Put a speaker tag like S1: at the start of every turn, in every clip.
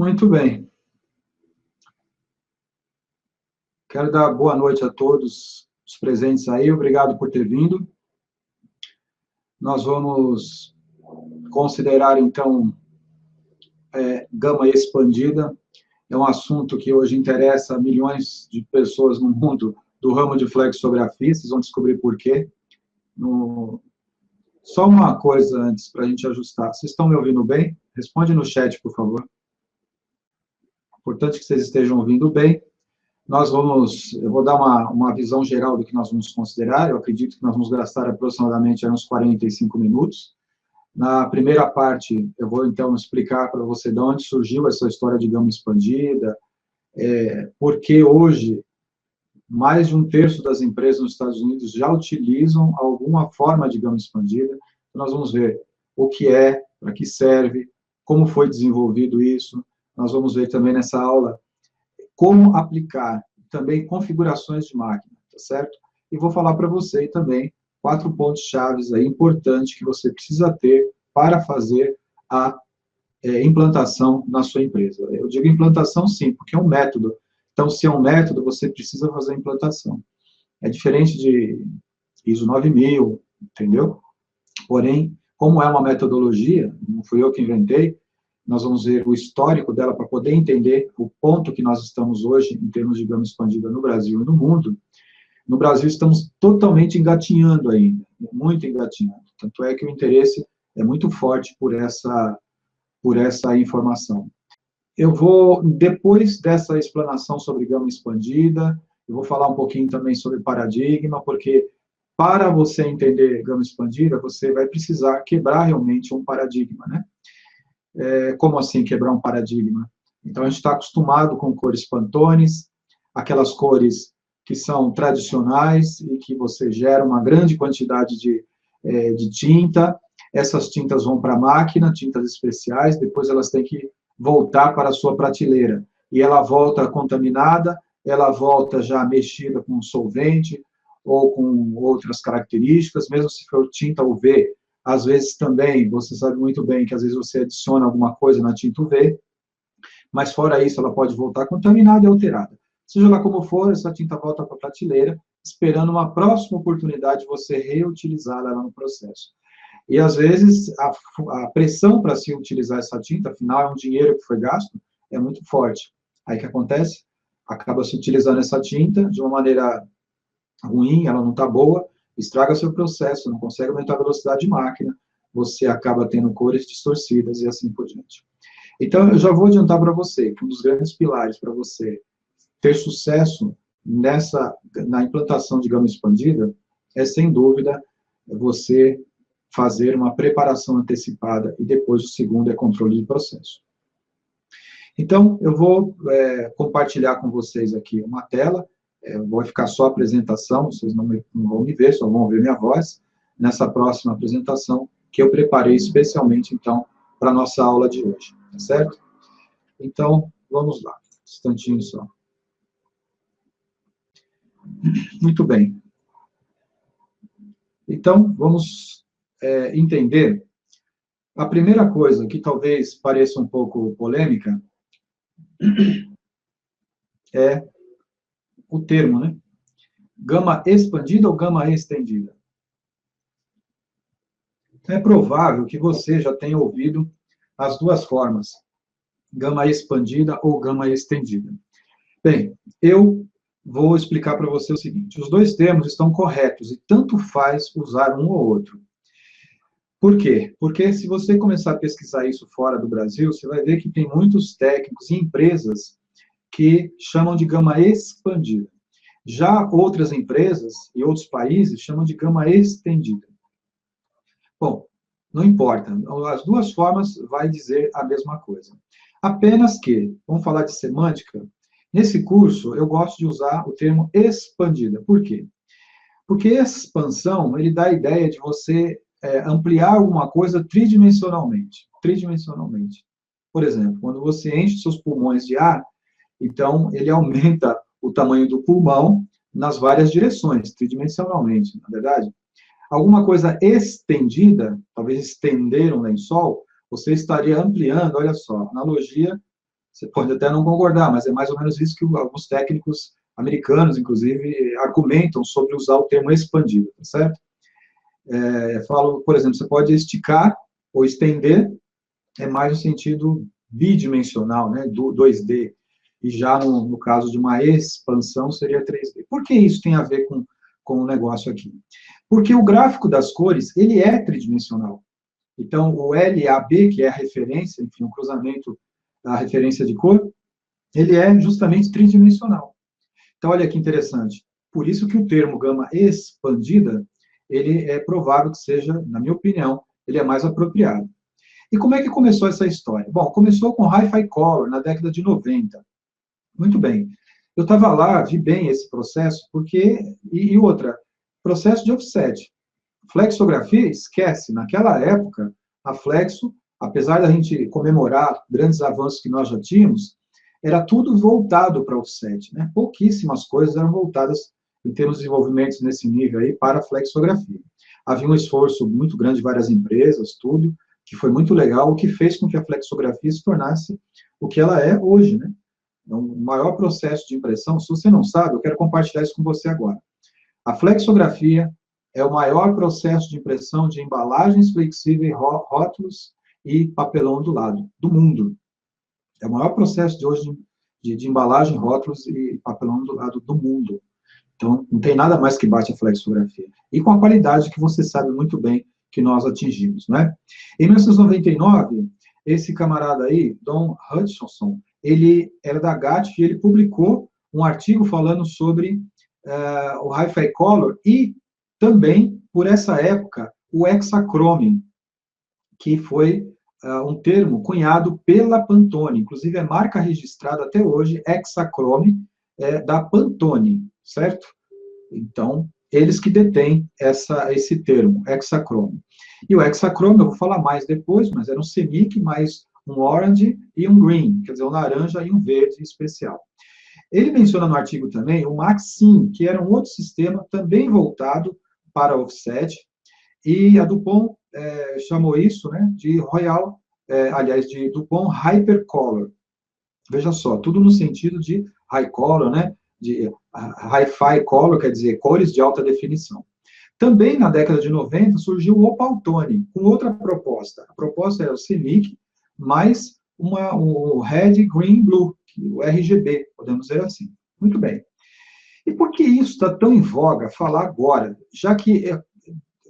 S1: Muito bem. Quero dar boa noite a todos os presentes aí. Obrigado por ter vindo. Nós vamos considerar, então, gama expandida. É um assunto que hoje interessa milhões de pessoas no mundo do ramo de flexografia. Vocês vão descobrir por quê. Só uma coisa antes, para a gente ajustar. Vocês estão me ouvindo bem? Responde no chat, por favor. Importante que vocês estejam ouvindo bem. Eu vou dar uma visão geral do que nós vamos considerar. Eu acredito que nós vamos gastar aproximadamente uns 45 minutos. Na primeira parte, eu vou, então, explicar para você de onde surgiu essa história de gama expandida, porque hoje, mais de um terço das empresas nos Estados Unidos já utilizam alguma forma de gama expandida. Então, nós vamos ver o que é, para que serve, como foi desenvolvido isso. Nós vamos ver também nessa aula como aplicar também configurações de máquina, tá certo? E vou falar para você também 4 pontos chaves aí importantes que você precisa ter para fazer a implantação na sua empresa. Eu digo implantação sim, porque é um método. Então, se é um método, você precisa fazer a implantação. É diferente de ISO 9000, entendeu? Porém, como é uma metodologia, não fui eu que inventei, nós vamos ver o histórico dela para poder entender o ponto que nós estamos hoje em termos de gama expandida no Brasil e no mundo. No Brasil estamos totalmente engatinhando ainda, muito engatinhando. Tanto é que o interesse é muito forte por essa informação. Eu vou, depois dessa explanação sobre gama expandida, eu vou falar um pouquinho também sobre paradigma, porque para você entender gama expandida, você vai precisar quebrar realmente um paradigma, né? Como assim quebrar um paradigma? Então, a gente está acostumado com cores Pantones, aquelas cores que são tradicionais e que você gera uma grande quantidade de tinta. Essas tintas vão para a máquina, tintas especiais, depois elas têm que voltar para a sua prateleira. E ela volta contaminada, ela volta já mexida com solvente ou com outras características, mesmo se for tinta UV. Às vezes também, você sabe muito bem que às vezes você adiciona alguma coisa na tinta UV, mas fora isso ela pode voltar contaminada e alterada. Seja lá como for, essa tinta volta para a prateleira, esperando uma próxima oportunidade de você reutilizá-la lá no processo. E às vezes a pressão para se utilizar essa tinta, afinal é um dinheiro que foi gasto, é muito forte. Aí o que acontece? Acaba se utilizando essa tinta de uma maneira ruim, ela não está boa, estraga seu processo, não consegue aumentar a velocidade de máquina, você acaba tendo cores distorcidas e assim por diante. Então, eu já vou adiantar para você que um dos grandes pilares para você ter sucesso na implantação de gama expandida é, sem dúvida, você fazer uma preparação antecipada e depois o segundo é controle de processo. Então, eu vou compartilhar com vocês aqui uma tela. Vai ficar só a apresentação, vocês não vão me ver, só vão ouvir minha voz, nessa próxima apresentação, que eu preparei especialmente, então, para a nossa aula de hoje, tá certo? Então, vamos lá, um instantinho só. Muito bem. Então, vamos entender. A primeira coisa, que talvez pareça um pouco polêmica, é o termo, né? Gama expandida ou gama estendida? É provável que você já tenha ouvido as duas formas, gama expandida ou gama estendida. Bem, eu vou explicar para você o seguinte, os dois termos estão corretos e tanto faz usar um ou outro. Por quê? Porque se você começar a pesquisar isso fora do Brasil, você vai ver que tem muitos técnicos e empresas que chamam de gama expandida. Já outras empresas e outros países chamam de gama estendida. Bom, não importa, as duas formas vai dizer a mesma coisa. Apenas que, vamos falar de semântica, nesse curso eu gosto de usar o termo expandida. Por quê? Porque expansão, ele dá a ideia de você ampliar alguma coisa tridimensionalmente. Tridimensionalmente. Por exemplo, quando você enche seus pulmões de ar, então ele aumenta o tamanho do pulmão nas várias direções, tridimensionalmente, na verdade. Alguma coisa estendida, talvez estender um lençol, você estaria ampliando, olha só, analogia Você pode até não concordar, mas é mais ou menos isso que alguns técnicos americanos, inclusive, argumentam sobre usar o termo expandido, tá certo? Falo, por exemplo, você pode esticar ou estender, é mais no sentido bidimensional, né, do 2D, e já no caso de uma expansão seria 3D. Por que isso tem a ver com o negócio aqui? Porque o gráfico das cores, ele é tridimensional. Então, o LAB, que é a referência, enfim, o cruzamento da referência de cor, ele é justamente tridimensional. Então, olha que interessante. Por isso que o termo gama expandida, ele é provável que seja, na minha opinião, ele é mais apropriado. E como é que começou essa história? Bom, começou com Hi-Fi Color, na década de 90. Muito bem. Eu estava lá, vi bem esse processo, porque... E outra, processo de offset. Flexografia, esquece. Naquela época, a Flexo, apesar da gente comemorar grandes avanços que nós já tínhamos, era tudo voltado para offset, né? Pouquíssimas coisas eram voltadas, em termos de desenvolvimentos nesse nível aí, para a flexografia. Havia um esforço muito grande de várias empresas, tudo, que foi muito legal, o que fez com que a flexografia se tornasse o que ela é hoje, né? Então, o maior processo de impressão, se você não sabe, eu quero compartilhar isso com você agora. A flexografia é o maior processo de impressão de embalagens flexíveis, rótulos e papelão do lado, do mundo. É o maior processo de hoje de embalagem, rótulos e papelão do lado do mundo. Então, não tem nada mais que bate a flexografia. E com a qualidade que você sabe muito bem que nós atingimos, né? Em 1999, esse camarada aí, Don Hutchinson, ele era da GATT e ele publicou um artigo falando sobre o Hi-Fi Color e também, por essa época, o hexachrome, que foi um termo cunhado pela Pantone, inclusive é marca registrada até hoje, hexachrome, da Pantone, certo? Então, eles que detêm esse termo, hexachrome. E o hexachrome, eu vou falar mais depois, mas era um CMYK mais um orange e um green, quer dizer, um laranja e um verde especial. Ele menciona no artigo também o Maxim, que era um outro sistema também voltado para offset, e a Dupont chamou isso, né, de Royal, de Dupont Hypercolor. Veja só, tudo no sentido de high color, né, de hi-fi color, quer dizer, cores de alta definição. Também na década de 90 surgiu o Opaltone, com outra proposta. A proposta era o CMYK, mais o Red, Green, Blue, o RGB, podemos dizer assim. Muito bem. E por que isso está tão em voga falar agora? Já que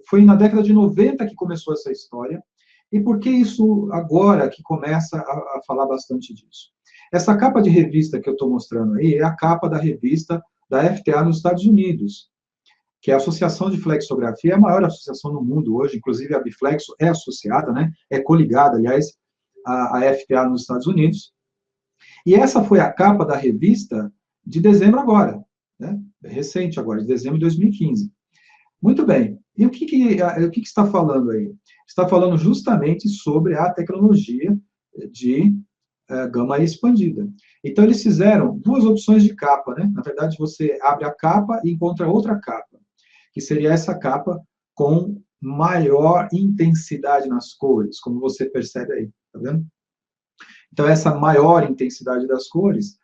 S1: foi na década de 90 que começou essa história, e por que isso agora que começa a falar bastante disso? Essa capa de revista que eu estou mostrando aí é a capa da revista da FTA nos Estados Unidos, que é a Associação de Flexografia, é a maior associação no mundo hoje, inclusive a Biflexo é associada, né, é coligada, aliás, à FTA nos Estados Unidos. E essa foi a capa da revista de dezembro agora, né, recente agora, de dezembro de 2015. Muito bem. E o que está falando aí? Está falando justamente sobre a tecnologia de gama expandida. Então, eles fizeram duas opções de capa, né? Na verdade, você abre a capa e encontra outra capa, que seria essa capa com maior intensidade nas cores, como você percebe aí, tá vendo? Então, essa maior intensidade das cores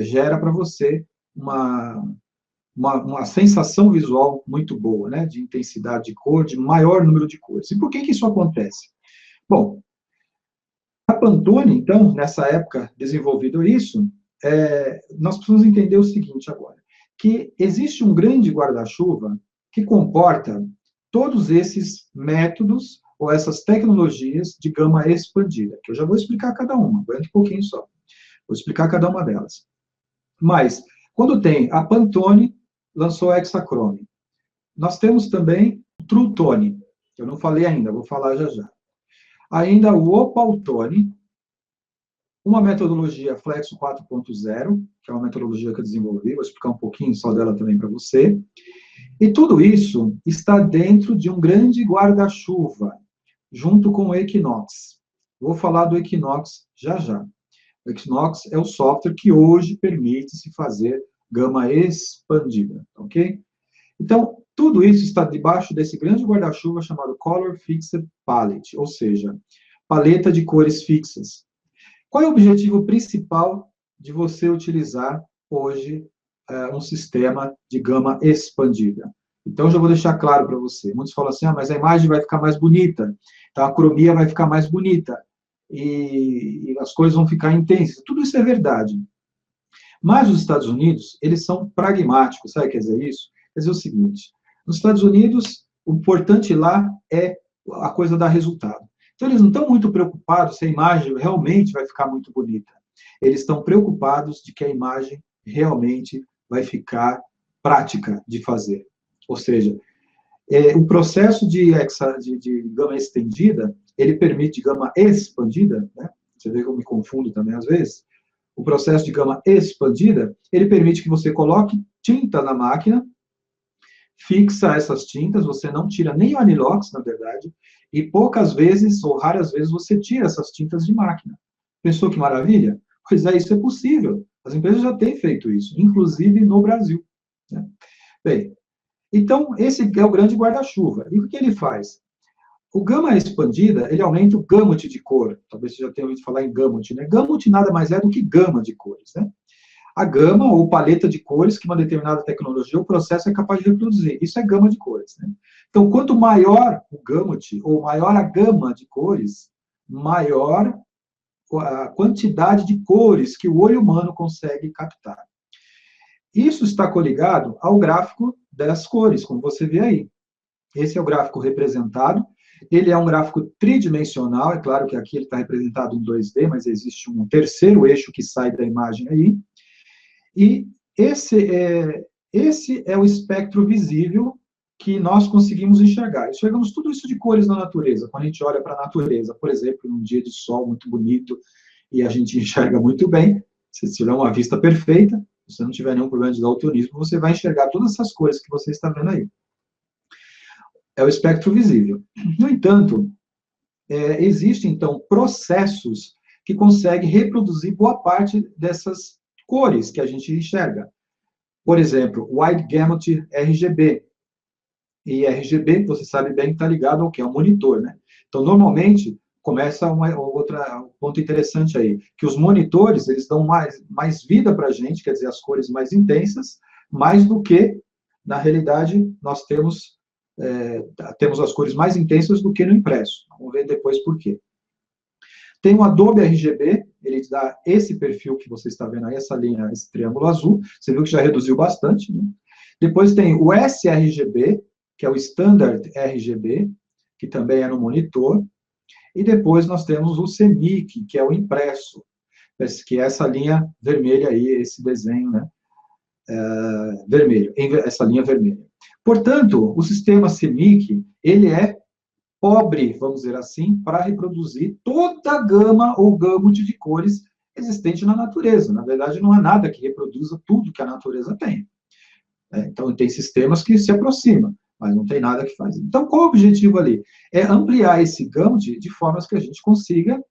S1: gera para você uma sensação visual muito boa, né? De intensidade de cor, de maior número de cores. E por que isso acontece? Bom, a Pantone, então, nessa época, desenvolvido isso, nós precisamos entender o seguinte agora, que existe um grande guarda-chuva que comporta todos esses métodos ou essas tecnologias de gama expandida, que eu já vou explicar cada uma, aguenta um pouquinho só. Vou explicar cada uma delas. Mas, quando tem a Pantone, lançou a Hexachrome. Nós temos também o True Tone, que eu não falei ainda, vou falar já já. Ainda o Opaltone, uma metodologia Flexo 4.0, que é uma metodologia que eu desenvolvi, vou explicar um pouquinho só dela também para você. E tudo isso está dentro de um grande guarda-chuva, junto com o Equinox. Vou falar do Equinox já já. O Equinox é o software que hoje permite se fazer gama expandida, ok? Então, tudo isso está debaixo desse grande guarda-chuva chamado Color Fixed Palette, ou seja, paleta de cores fixas. Qual é o objetivo principal de você utilizar hoje um sistema de gama expandida? Então, já vou deixar claro para você. Muitos falam assim, mas a imagem vai ficar mais bonita, então a cromia vai ficar mais bonita, e as coisas vão ficar intensas. Tudo isso é verdade. Mas os Estados Unidos, eles são pragmáticos, sabe o que quer dizer isso? Quer dizer o seguinte, nos Estados Unidos, o importante lá é a coisa dar resultado. Então, eles não estão muito preocupados se a imagem realmente vai ficar muito bonita. Eles estão preocupados de que a imagem realmente vai ficar prática de fazer. Ou seja, o processo de gama estendida, ele permite gama expandida, né? Você vê que eu me confundo também às vezes. O processo de gama expandida, ele permite que você coloque tinta na máquina, fixa essas tintas, você não tira nem o anilox, na verdade, e poucas vezes, ou raras vezes, você tira essas tintas de máquina. Pensou que maravilha? Pois é, isso é possível. As empresas já têm feito isso, inclusive no Brasil. Né? Bem, então, esse é o grande guarda-chuva. E o que ele faz? O gama expandida, ele aumenta o gamut de cor. Talvez você já tenha ouvido falar em gamut, né? Gamut nada mais é do que gama de cores, né? A gama ou paleta de cores que uma determinada tecnologia ou processo é capaz de reproduzir. Isso é gama de cores, né? Então, quanto maior o gamut, ou maior a gama de cores, maior a quantidade de cores que o olho humano consegue captar. Isso está coligado ao gráfico das cores, como você vê aí. Esse é o gráfico representado. Ele é um gráfico tridimensional, é claro que aqui ele está representado em 2D, mas existe um terceiro eixo que sai da imagem aí. E esse é o espectro visível que nós conseguimos enxergar. Enxergamos tudo isso de cores na natureza. Quando a gente olha para a natureza, por exemplo, num dia de sol muito bonito, e a gente enxerga muito bem, se tiver uma vista perfeita, se você não tiver nenhum problema de daltonismo, você vai enxergar todas essas cores que você está vendo aí. É o espectro visível. No entanto, existem, então, processos que conseguem reproduzir boa parte dessas cores que a gente enxerga. Por exemplo, Wide Gamut RGB. E RGB, você sabe bem que está ligado ao que? Ao monitor, né? Então, normalmente, começa um ponto interessante aí, que os monitores, eles dão mais vida para a gente, quer dizer, as cores mais intensas, mais do que, na realidade, nós temos as cores mais intensas do que no impresso. Vamos ver depois por quê. Tem o Adobe RGB, ele dá esse perfil que você está vendo aí, essa linha, esse triângulo azul, você viu que já reduziu bastante, né? Depois tem o sRGB, que é o Standard RGB, que também é no monitor, e depois nós temos o CMYK, que é o impresso, que é essa linha vermelha aí, esse desenho, né? Vermelho, essa linha vermelha. Portanto, o sistema CMYK, ele é pobre, vamos dizer assim, para reproduzir toda a gama ou gamut de cores existente na natureza. Na verdade, não há nada que reproduza tudo que a natureza tem. Então, tem sistemas que se aproximam, mas não tem nada que faz. Então, qual é o objetivo ali? É ampliar esse gamut de formas que a gente consiga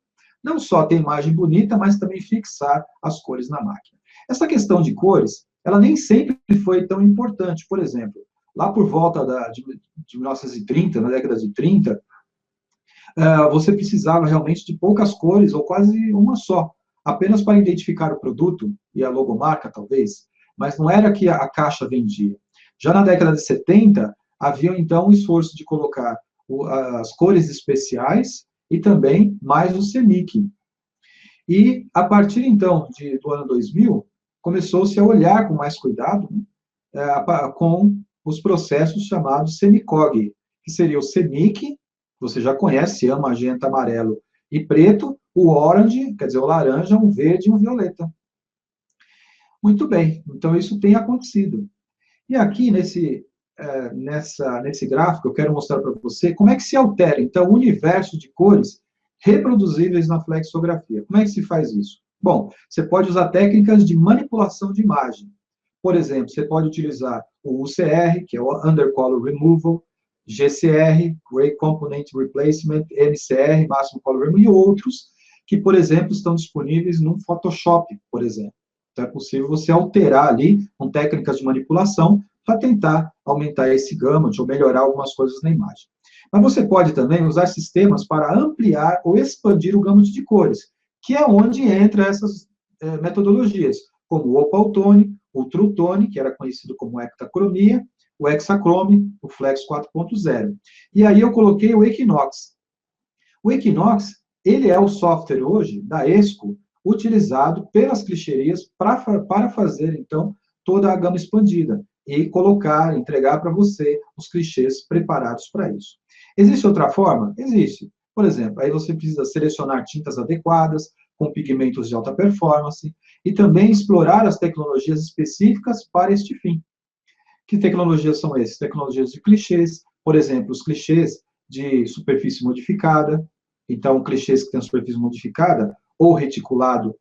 S1: não só ter imagem bonita, mas também fixar as cores na máquina. Essa questão de cores, ela nem sempre foi tão importante. Por exemplo, lá por volta de 1930, na década de 30, você precisava realmente de poucas cores, ou quase uma só, apenas para identificar o produto e a logomarca, talvez, mas não era que a caixa vendia. Já na década de 70, havia, então, um esforço de colocar as cores especiais e também mais o CMYK. E, a partir, então, do ano 2000, começou-se a olhar com mais cuidado, né, com os processos chamados semicog, que seria o CMYK, você já conhece, magenta, amarelo e preto, o orange, quer dizer, o laranja, um verde e um violeta. Muito bem, então isso tem acontecido. E aqui, nesse gráfico, eu quero mostrar para você como é que se altera, então, o universo de cores reproduzíveis na flexografia. Como é que se faz isso? Bom, você pode usar técnicas de manipulação de imagem. Por exemplo, você pode utilizar o UCR, que é o Undercolor Removal, GCR, Gray Component Replacement, MCR, Maximum Color Removal, e outros que, por exemplo, estão disponíveis no Photoshop, por exemplo. Então, é possível você alterar ali, com técnicas de manipulação, para tentar aumentar esse gamut ou melhorar algumas coisas na imagem. Mas você pode também usar sistemas para ampliar ou expandir o gamut de cores, que é onde entra essas metodologias, como o Opal-Tone, o True-Tone, que era conhecido como heptacromia, o Hexachrome, o Flex 4.0. E aí eu coloquei o Equinox. O Equinox, ele é o software hoje da ESCO, utilizado pelas clichêrias para fazer, então, toda a gama expandida e colocar, entregar para você os clichês preparados para isso. Existe outra forma? Existe. Por exemplo, aí você precisa selecionar tintas adequadas, com pigmentos de alta performance, e também explorar as tecnologias específicas para este fim. Que tecnologias são essas? Tecnologias de clichês, por exemplo, os clichês de superfície modificada. Então, clichês que têm superfície modificada, ou reticulado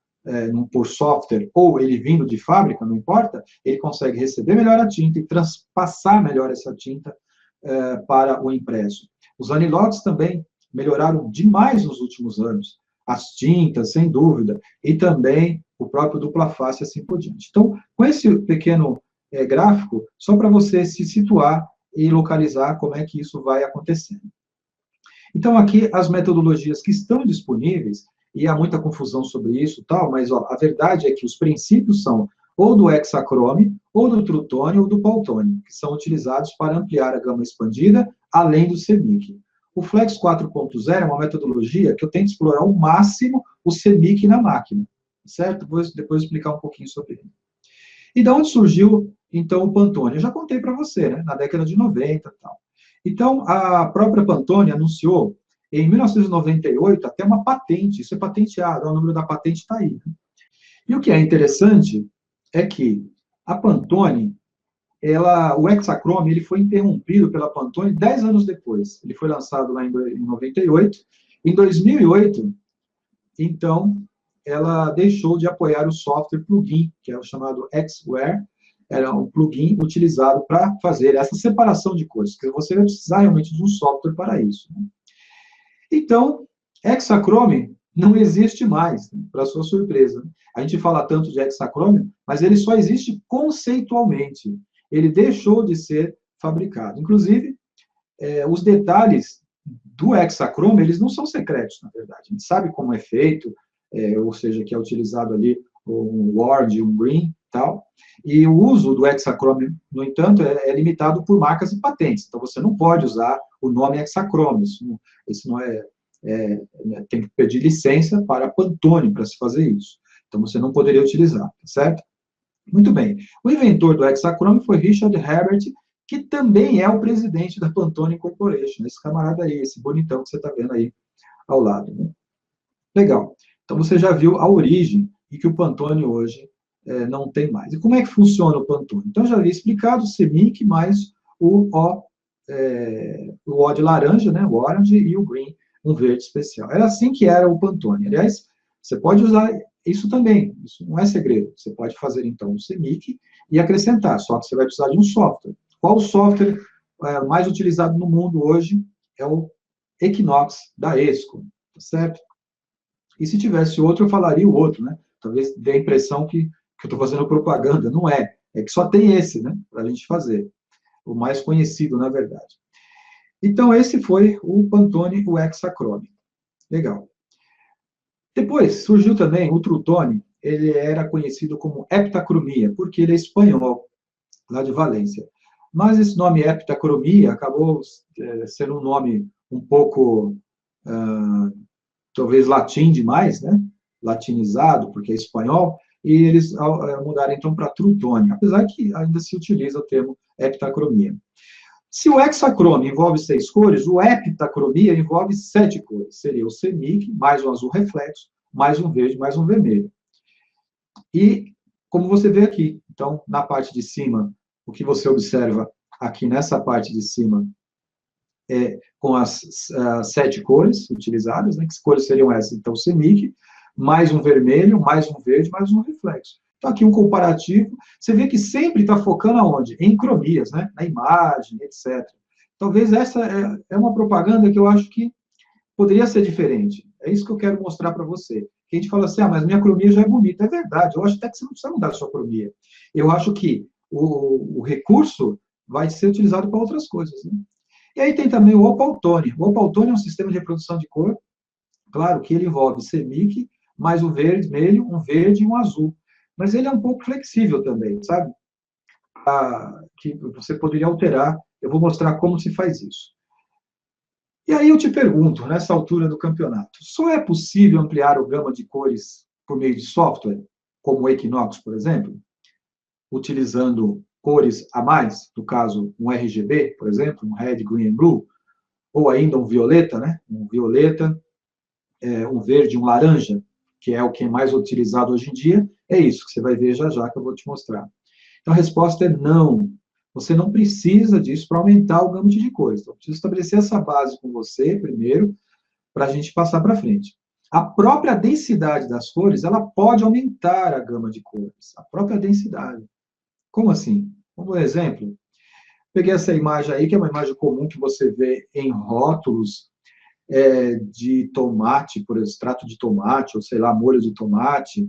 S1: por software, ou ele vindo de fábrica, não importa, ele consegue receber melhor a tinta e transpassar melhor essa tinta para o impresso. Os anilogs também melhoraram demais nos últimos anos. As tintas, sem dúvida, e também o próprio dupla face, assim por diante. Então, com esse pequeno gráfico, só para você se situar e localizar como é que isso vai acontecendo. Então, aqui, as metodologias que estão disponíveis, e há muita confusão sobre isso, tal, mas ó, a verdade é que os princípios são ou do Hexachrome, ou do True-Tone, ou do Opal-Tone, que são utilizados para ampliar a gama expandida, além do CMYK. O Flex 4.0 é uma metodologia que eu tento explorar ao máximo o CMYK na máquina, certo? Vou depois explicar um pouquinho sobre ele. E de onde surgiu, então, o Pantone? Eu já contei para você, né? Na década de 90 e tal. Então, a própria Pantone anunciou, em 1998, até uma patente, isso é patenteado, o número da patente está aí. Né? E o que é interessante é que a Pantone, o Hexachrome, ele foi interrompido pela Pantone 10 anos depois. Ele foi lançado lá em 98. Em 2008, então, ela deixou de apoiar o software plugin, que é o chamado Xware, era um plugin utilizado para fazer essa separação de cores, que você vai precisar realmente de um software para isso. Né? Então, Hexachrome não existe mais, né, para sua surpresa. Né? A gente fala tanto de Hexachrome, mas ele só existe conceitualmente. Ele deixou de ser fabricado. Inclusive, os detalhes do Hexachrome, eles não são secretos, na verdade. A gente sabe como é feito, ou seja, que é utilizado ali um word, um green, tal. E o uso do Hexachrome, no entanto, é limitado por marcas e patentes. Então, você não pode usar o nome Hexachrome. Isso não tem que pedir licença para a Pantone para se fazer isso. Então, você não poderia utilizar, tá certo? Muito bem. O inventor do Hexachrome foi Richard Herbert, que também é o presidente da Pantone Corporation. Esse camarada aí, esse bonitão que você está vendo aí ao lado. Né? Legal. Então, você já viu a origem e que o Pantone hoje não tem mais. E como é que funciona o Pantone? Então, eu já havia explicado o CMYK mais o O de laranja, né, o orange, e o green, um verde especial. Era assim que era o Pantone. Aliás, você pode usar isso também, isso não é segredo. Você pode fazer, então, um CMYK e acrescentar, só que você vai precisar de um software. Qual o software mais utilizado no mundo hoje? É o Equinox, da ESCO, tá certo? E se tivesse outro, eu falaria o outro, né? Talvez dê a impressão que eu estou fazendo propaganda. Não é. É que só tem esse, né? Para a gente fazer. O mais conhecido, na verdade. Então, esse foi o Pantone, o Hexachrome. Legal. Depois, surgiu também o True-Tone. Ele era conhecido como heptacromia, porque ele é espanhol, lá de Valência. Mas esse nome heptacromia acabou sendo um nome um pouco... talvez latim demais, né? Latinizado, porque é espanhol, e eles mudaram então para True-Tone, apesar que ainda se utiliza o termo heptacromia. Se o hexachrome envolve 6 cores, o heptacromia envolve 7 cores. Seria o CMYK, mais um azul reflexo, mais um verde, mais um vermelho. E, como você vê aqui, então, na parte de cima, o que você observa aqui nessa parte de cima com as 7 cores utilizadas, né? Que cores seriam essas? Então, o CMYK, mais um vermelho, mais um verde, mais um reflexo. Então, aqui um comparativo, você vê que sempre está focando aonde? Em cromias, né? Na imagem, etc. Talvez essa é uma propaganda que eu acho que poderia ser diferente. É isso que eu quero mostrar para você. Que a gente fala assim, mas minha cromia já é bonita. É verdade, eu acho até que você não precisa mudar a sua cromia. Eu acho que o recurso vai ser utilizado para outras coisas, né? E aí tem também o Opal-Tone. O Opal-Tone é um sistema de reprodução de cor, claro que ele envolve CMYK, mais o vermelho, um verde e um azul. Mas ele é um pouco flexível também, sabe? Que você poderia alterar. Eu vou mostrar como se faz isso. E aí eu te pergunto, nessa altura do campeonato, só é possível ampliar o gama de cores por meio de software, como o Equinox, por exemplo, utilizando cores a mais, no caso, um RGB, por exemplo, um Red, Green and Blue, ou ainda um violeta, né? Um violeta, um verde, um laranja, que é o que é mais utilizado hoje em dia, é isso que você vai ver já já que eu vou te mostrar. Então a resposta é não. Você não precisa disso para aumentar o gama de cores. Então, eu preciso estabelecer essa base com você primeiro, para a gente passar para frente. A própria densidade das cores, ela pode aumentar a gama de cores. A própria densidade. Como assim? Como exemplo, peguei essa imagem aí, que é uma imagem comum que você vê em rótulos de tomate, por extrato de tomate, ou sei lá, molho de tomate,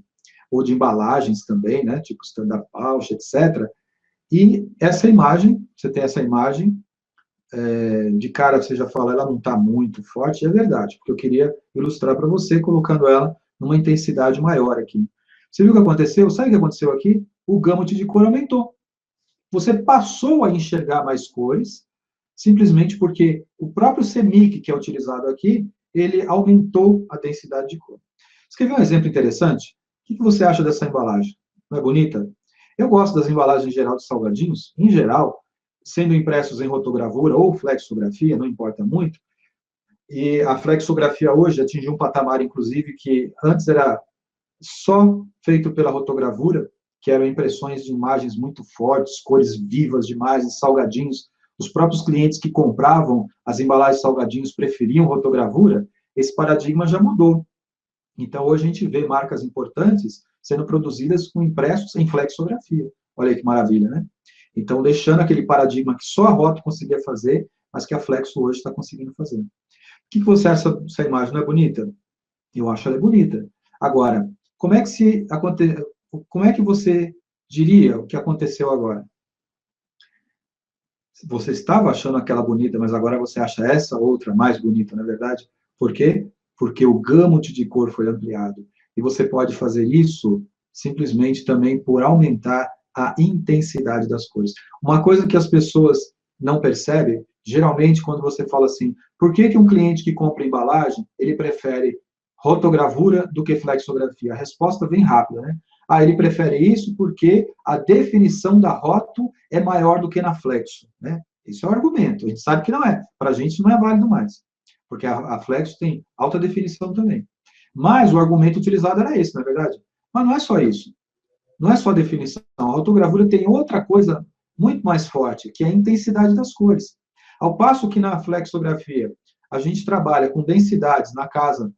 S1: ou de embalagens também, né, tipo Standard Pouch, etc. E essa imagem, você tem essa imagem, de cara você já fala, ela não está muito forte, é verdade, porque eu queria ilustrar para você, colocando ela numa intensidade maior aqui. Você viu o que aconteceu? Sabe o que aconteceu aqui? O gamut de cor aumentou. Você passou a enxergar mais cores, simplesmente porque o próprio CMYK, que é utilizado aqui, ele aumentou a densidade de cor. Você quer ver um exemplo interessante? O que você acha dessa embalagem? Não é bonita? Eu gosto das embalagens em geral de salgadinhos, em geral, sendo impressos em rotogravura ou flexografia, não importa muito, e a flexografia hoje atingiu um patamar, inclusive, que antes era só feito pela rotogravura, que eram impressões de imagens muito fortes, cores vivas demais, salgadinhos. Os próprios clientes que compravam as embalagens de salgadinhos preferiam rotogravura. Esse paradigma já mudou. Então, hoje a gente vê marcas importantes sendo produzidas com impressos em flexografia. Olha aí que maravilha, né? Então, deixando aquele paradigma que só a Roto conseguia fazer, mas que a Flexo hoje está conseguindo fazer. O que você acha dessa imagem? Não é bonita? Eu acho ela bonita. Agora, como é que você diria o que aconteceu agora? Você estava achando aquela bonita, mas agora você acha essa outra mais bonita, na é verdade? Por quê? Porque o gamut de cor foi ampliado. E você pode fazer isso simplesmente também por aumentar a intensidade das cores. Uma coisa que as pessoas não percebem, geralmente quando você fala assim, por que um cliente que compra embalagem, ele prefere rotogravura do que flexografia? A resposta vem rápida, né? Ah, ele prefere isso porque a definição da roto é maior do que na flexo, né? Esse é o argumento. A gente sabe que não é. Para a gente não é válido mais, porque a flexo tem alta definição também. Mas o argumento utilizado era esse, na é verdade. Mas não é só isso. Não é só a definição. A rotogravura tem outra coisa muito mais forte, que é a intensidade das cores. Ao passo que na flexografia a gente trabalha com densidades na casa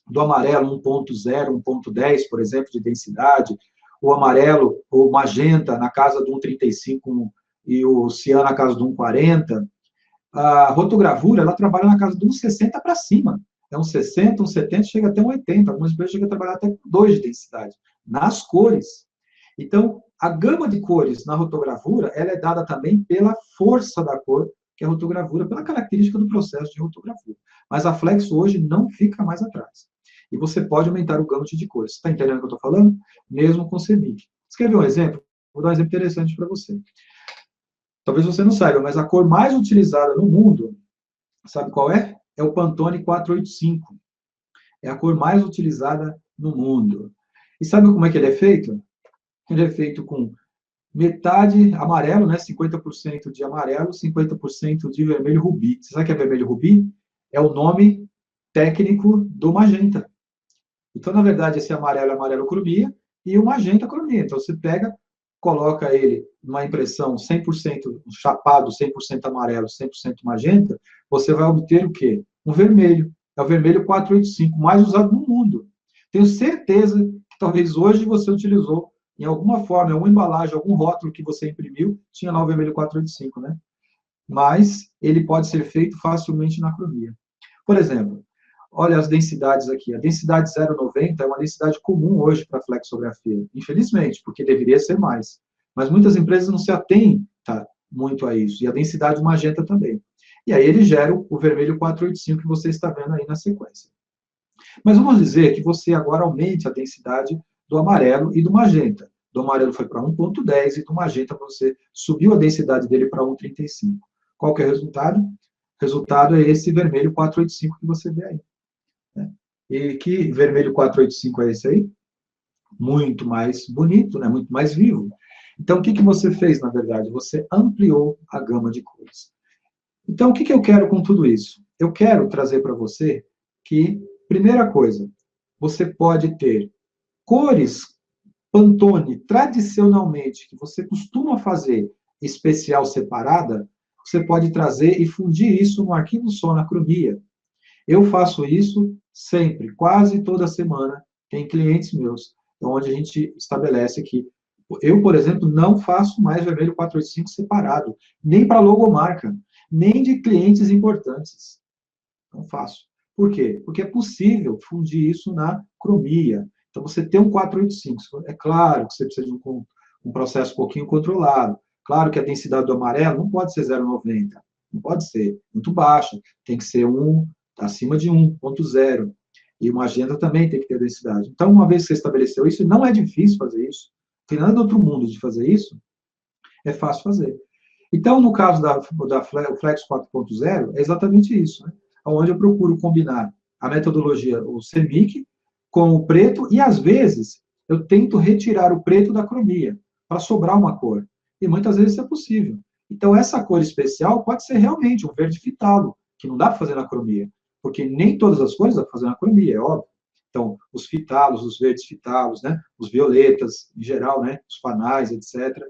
S1: do amarelo 1.0, 1.10, por exemplo, de densidade, o amarelo, o magenta na casa do 1.35 e o cian na casa do 1.40, a rotogravura, ela trabalha na casa de 1.60 para cima. É 1.60, 1.70, chega até 1.80. Algumas vezes chega a trabalhar até com 2 de densidade, nas cores. Então, a gama de cores na rotogravura, ela é dada também pela força da cor, que é a rotogravura, pela característica do processo de rotogravura. Mas a Flexo hoje não fica mais atrás. E você pode aumentar o gamut de cores. Você está entendendo o que eu estou falando? Mesmo com CMYK. Você quer ver um exemplo? Vou dar um exemplo interessante para você. Talvez você não saiba, mas a cor mais utilizada no mundo, sabe qual é? É o Pantone 485. É a cor mais utilizada no mundo. E sabe como é que ele é feito? Ele é feito com metade amarelo, né? 50% de amarelo, 50% de vermelho rubi. Você sabe o que é vermelho rubi? É o nome técnico do magenta. Então, na verdade, esse amarelo é amarelo cromia e o magenta cromia. Então, você pega, coloca ele numa impressão 100% chapado, 100% amarelo, 100% magenta, você vai obter o quê? Um vermelho. É o vermelho 485, mais usado no mundo. Tenho certeza que talvez hoje você utilizou, em alguma forma, em alguma embalagem, algum rótulo que você imprimiu, tinha lá o vermelho 485, né? Mas ele pode ser feito facilmente na cromia. Por exemplo, olha as densidades aqui. A densidade 0,90 é uma densidade comum hoje para flexografia, infelizmente, porque deveria ser mais. Mas muitas empresas não se atêm muito a isso. E a densidade magenta também. E aí ele gera o vermelho 485 que você está vendo aí na sequência. Mas vamos dizer que você agora aumente a densidade do amarelo e do magenta. Do amarelo foi para 1,10 e do magenta você subiu a densidade dele para 1,35. Qual que é o resultado? O resultado é esse vermelho 485 que você vê aí. Né? E que vermelho 485 é esse aí? Muito mais bonito, né? Muito mais vivo. Então, o que você fez, na verdade? Você ampliou a gama de cores. Então, o que eu quero com tudo isso? Eu quero trazer para você que, primeira coisa, você pode ter cores Pantone, tradicionalmente, que você costuma fazer especial separada, você pode trazer e fundir isso no arquivo só, na Chromia. Eu faço isso sempre, quase toda semana. Tem clientes meus, onde a gente estabelece que eu, por exemplo, não faço mais vermelho 485 separado, nem para logomarca, nem de clientes importantes. Não faço. Por quê? Porque é possível fundir isso na Chromia. Então, você tem um 485. É claro que você precisa de um processo um pouquinho controlado. Claro que a densidade do amarelo não pode ser 0,90. Não pode ser muito baixa. Tem que ser acima de 1,0. E uma agenda também tem que ter densidade. Então, uma vez que você estabeleceu isso, não é difícil fazer isso. Não tem nada do outro mundo de fazer isso. É fácil fazer. Então, no caso da Flex 4.0, é exatamente isso, né? Onde eu procuro combinar a metodologia, o CMYK, com o preto, e às vezes eu tento retirar o preto da cromia, para sobrar uma cor. E muitas vezes isso é possível. Então, essa cor especial pode ser realmente um verde fitalo, que não dá para fazer na cromia, porque nem todas as cores dá para fazer na cromia, é óbvio. Então, os fitalos, os verdes fitalos, né? Os violetas, em geral, né? Os panais, etc.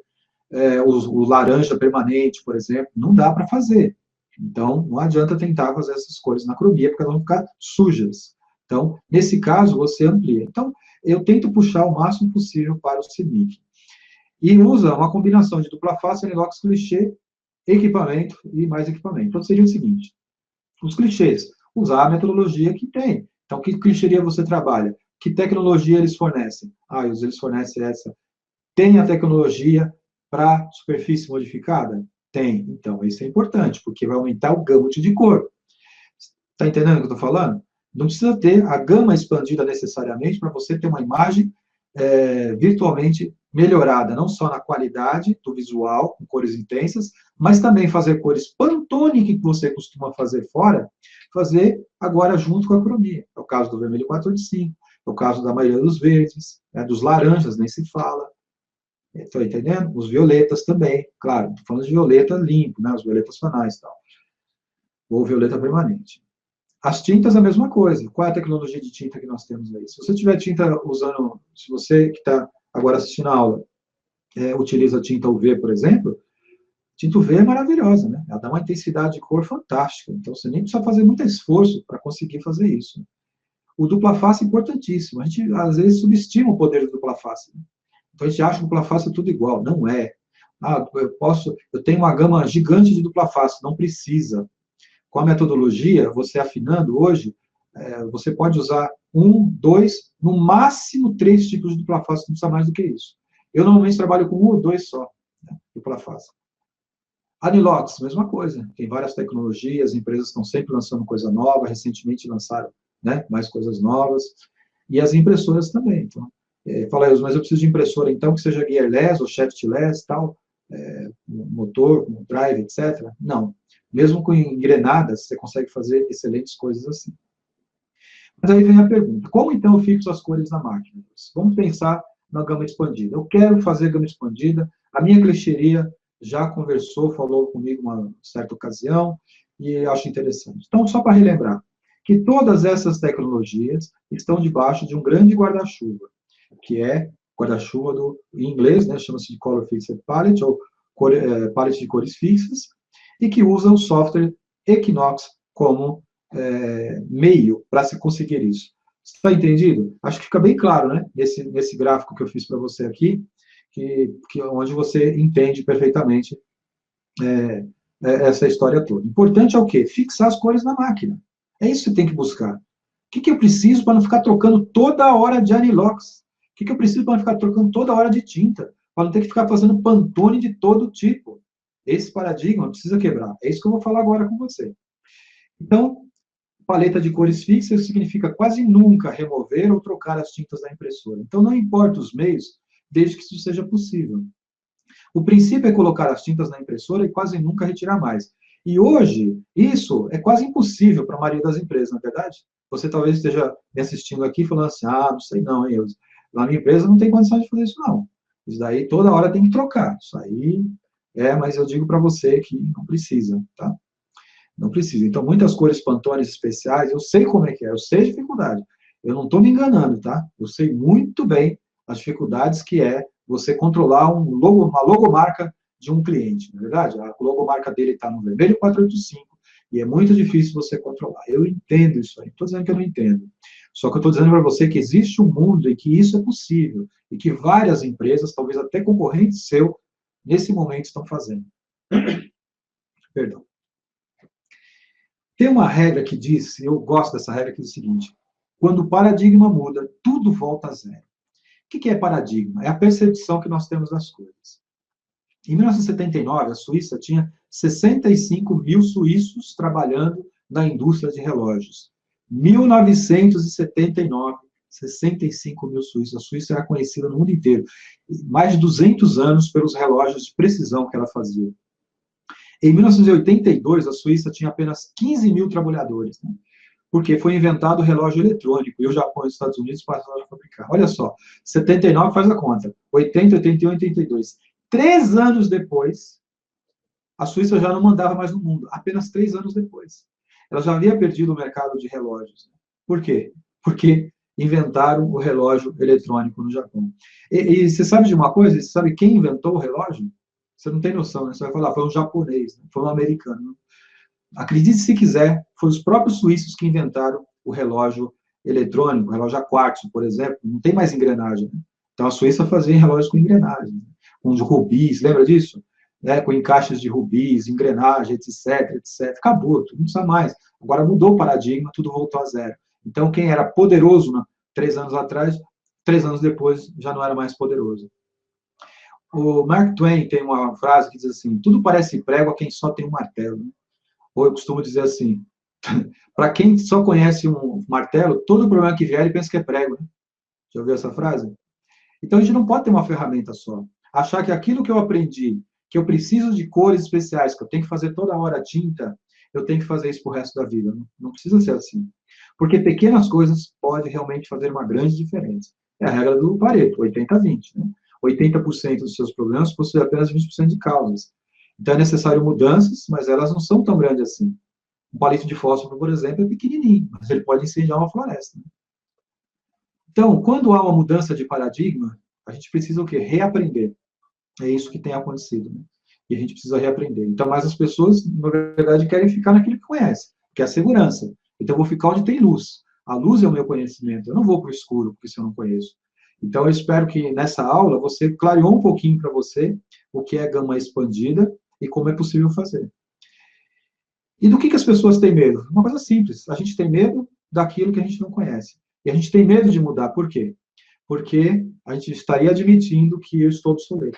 S1: O laranja permanente, por exemplo, não dá para fazer. Então, não adianta tentar fazer essas cores na cromia, porque elas vão ficar sujas. Então, nesse caso, você amplia. Então, eu tento puxar o máximo possível para o CMYK. E usa uma combinação de dupla face, anilox, clichê, equipamento e mais equipamento. Então, seria o seguinte, os clichês, usar a metodologia que tem. Então, que clichêria você trabalha? Que tecnologia eles fornecem? Eles fornecem essa. Tem a tecnologia para superfície modificada? Tem. Então, isso é importante, porque vai aumentar o gamut de cor. Está entendendo o que eu estou falando? Não precisa ter a gama expandida necessariamente para você ter uma imagem virtualmente melhorada, não só na qualidade do visual, com cores intensas, mas também fazer cores Pantone que você costuma fazer fora, fazer agora junto com a cromia. É o caso do vermelho 485, é o caso da maioria dos verdes, dos laranjas, nem se fala. Estou entendendo? Os violetas também, claro, estou falando de violeta limpo, né? Os violetas fanais e tal. Ou violeta permanente. As tintas, a mesma coisa. Qual é a tecnologia de tinta que nós temos aí? Se você tiver tinta usando, se você que está agora assistindo a aula, utiliza tinta UV, por exemplo, tinta UV é maravilhosa, né? Ela dá uma intensidade de cor fantástica. Então, você nem precisa fazer muito esforço para conseguir fazer isso. O dupla face é importantíssimo. A gente, às vezes, subestima o poder do dupla face. Né? Então, a gente acha que dupla face é tudo igual. Não é. Eu tenho uma gama gigante de dupla face. Não precisa. Com a metodologia, você afinando hoje, você pode usar dois, no máximo três tipos de dupla face, não precisa mais do que isso. Eu normalmente trabalho com um ou dois só, né, dupla face. Anilox, mesma coisa. Tem várias tecnologias, empresas estão sempre lançando coisa nova, recentemente lançaram, né, mais coisas novas. E as impressoras também. Então, fala, mas eu preciso de impressora, então, que seja gearless ou shaftless, tal, motor, com drive, etc. Não. Mesmo com engrenadas, você consegue fazer excelentes coisas assim. Mas aí vem a pergunta, como então eu fixo as cores na máquina? Vamos pensar na gama expandida. Eu quero fazer gama expandida, a minha clichêria já conversou, falou comigo uma certa ocasião, e acho interessante. Então, só para relembrar, que todas essas tecnologias estão debaixo de um grande guarda-chuva, que é guarda-chuva em inglês, né, chama-se de Color Fixed Palette, ou palette de cores fixas, e que usa o software Equinox como meio para se conseguir isso. Está entendido? Acho que fica bem claro, né, nesse gráfico que eu fiz para você aqui, onde você entende perfeitamente essa história toda. O importante é o quê? Fixar as cores na máquina. É isso que você tem que buscar. O que eu preciso para não ficar trocando toda hora de anilox? O que eu preciso para não ficar trocando toda hora de tinta? Para não ter que ficar fazendo Pantone de todo tipo? Esse paradigma precisa quebrar. É isso que eu vou falar agora com você. Então, paleta de cores fixa, isso significa quase nunca remover ou trocar as tintas da impressora. Então, não importa os meios, desde que isso seja possível. O princípio é colocar as tintas na impressora e quase nunca retirar mais. E hoje, isso é quase impossível para a maioria das empresas, não é verdade? Você talvez esteja me assistindo aqui falando assim, não sei não, hein, lá na minha empresa não tem condição de fazer isso não. Isso daí toda hora tem que trocar. Isso aí mas eu digo para você que não precisa, tá? Não precisa. Então, muitas cores Pantones especiais, eu sei como é que é, eu sei a dificuldade. Eu não estou me enganando, tá? Eu sei muito bem as dificuldades que é você controlar uma logomarca de um cliente, não é verdade? A logomarca dele está no vermelho 485 e é muito difícil você controlar. Eu entendo isso aí, não estou dizendo que eu não entendo. Só que eu estou dizendo para você que existe um mundo em que isso é possível e que várias empresas, talvez até concorrentes seu, nesse momento estão fazendo. Perdão. Tem uma regra que diz, eu gosto dessa regra, que diz o seguinte: quando o paradigma muda, tudo volta a zero. O que é paradigma? É a percepção que nós temos das coisas. Em 1979, a Suíça tinha 65 mil suíços trabalhando na indústria de relógios. 1979, 65 mil suíços. A Suíça era conhecida no mundo inteiro. Mais de 200 anos pelos relógios de precisão que ela fazia. Em 1982, a Suíça tinha apenas 15 mil trabalhadores, né? Porque foi inventado o relógio eletrônico, e o Japão e os Estados Unidos passaram a fabricar. Olha só, 79 faz a conta, 80, 81, 82. 3 anos depois, a Suíça já não mandava mais no mundo, apenas 3 anos depois. Ela já havia perdido o mercado de relógios. Por quê? Porque inventaram o relógio eletrônico no Japão. E você sabe de uma coisa? Você sabe quem inventou o relógio? Você não tem noção, né? Você vai falar, foi um japonês, né? Foi um americano. Acredite se quiser, foram os próprios suíços que inventaram o relógio eletrônico, o relógio a quartzo, por exemplo, não tem mais engrenagem. Né? Então a Suíça fazia relógios com engrenagem, com rubis, lembra disso? Né? Com encaixes de rubis, engrenagem, etc, etc. Acabou, tudo não precisa mais. Agora mudou o paradigma, tudo voltou a zero. Então quem era poderoso 3 anos atrás, 3 anos depois já não era mais poderoso. O Mark Twain tem uma frase que diz assim: tudo parece prego a quem só tem um martelo. Né? Ou eu costumo dizer assim, para quem só conhece um martelo, todo problema que vier, ele pensa que é prego. Né? Já ouviu essa frase? Então, a gente não pode ter uma ferramenta só. Achar que aquilo que eu aprendi, que eu preciso de cores especiais, que eu tenho que fazer toda hora tinta, eu tenho que fazer isso pro resto da vida. Não precisa ser assim. Porque pequenas coisas podem realmente fazer uma grande diferença. É a regra do Pareto, 80-20. Né? 80% dos seus problemas possuem apenas 20% de causas. Então, é necessário mudanças, mas elas não são tão grandes assim. Um palito de fósforo, por exemplo, é pequenininho, mas ele pode incendiar uma floresta. Né? Então, quando há uma mudança de paradigma, a gente precisa o quê? Reaprender. É isso que tem acontecido. Né? E a gente precisa reaprender. Então, mas as pessoas, na verdade, querem ficar naquilo que conhece, que é a segurança. Então, eu vou ficar onde tem luz. A luz é o meu conhecimento. Eu não vou para o escuro, porque se eu não conheço. Então, eu espero que nessa aula você clareou um pouquinho para você o que é gama expandida e como é possível fazer. E do que as pessoas têm medo? Uma coisa simples. A gente tem medo daquilo que a gente não conhece. E a gente tem medo de mudar. Por quê? Porque a gente estaria admitindo que eu estou obsoleto.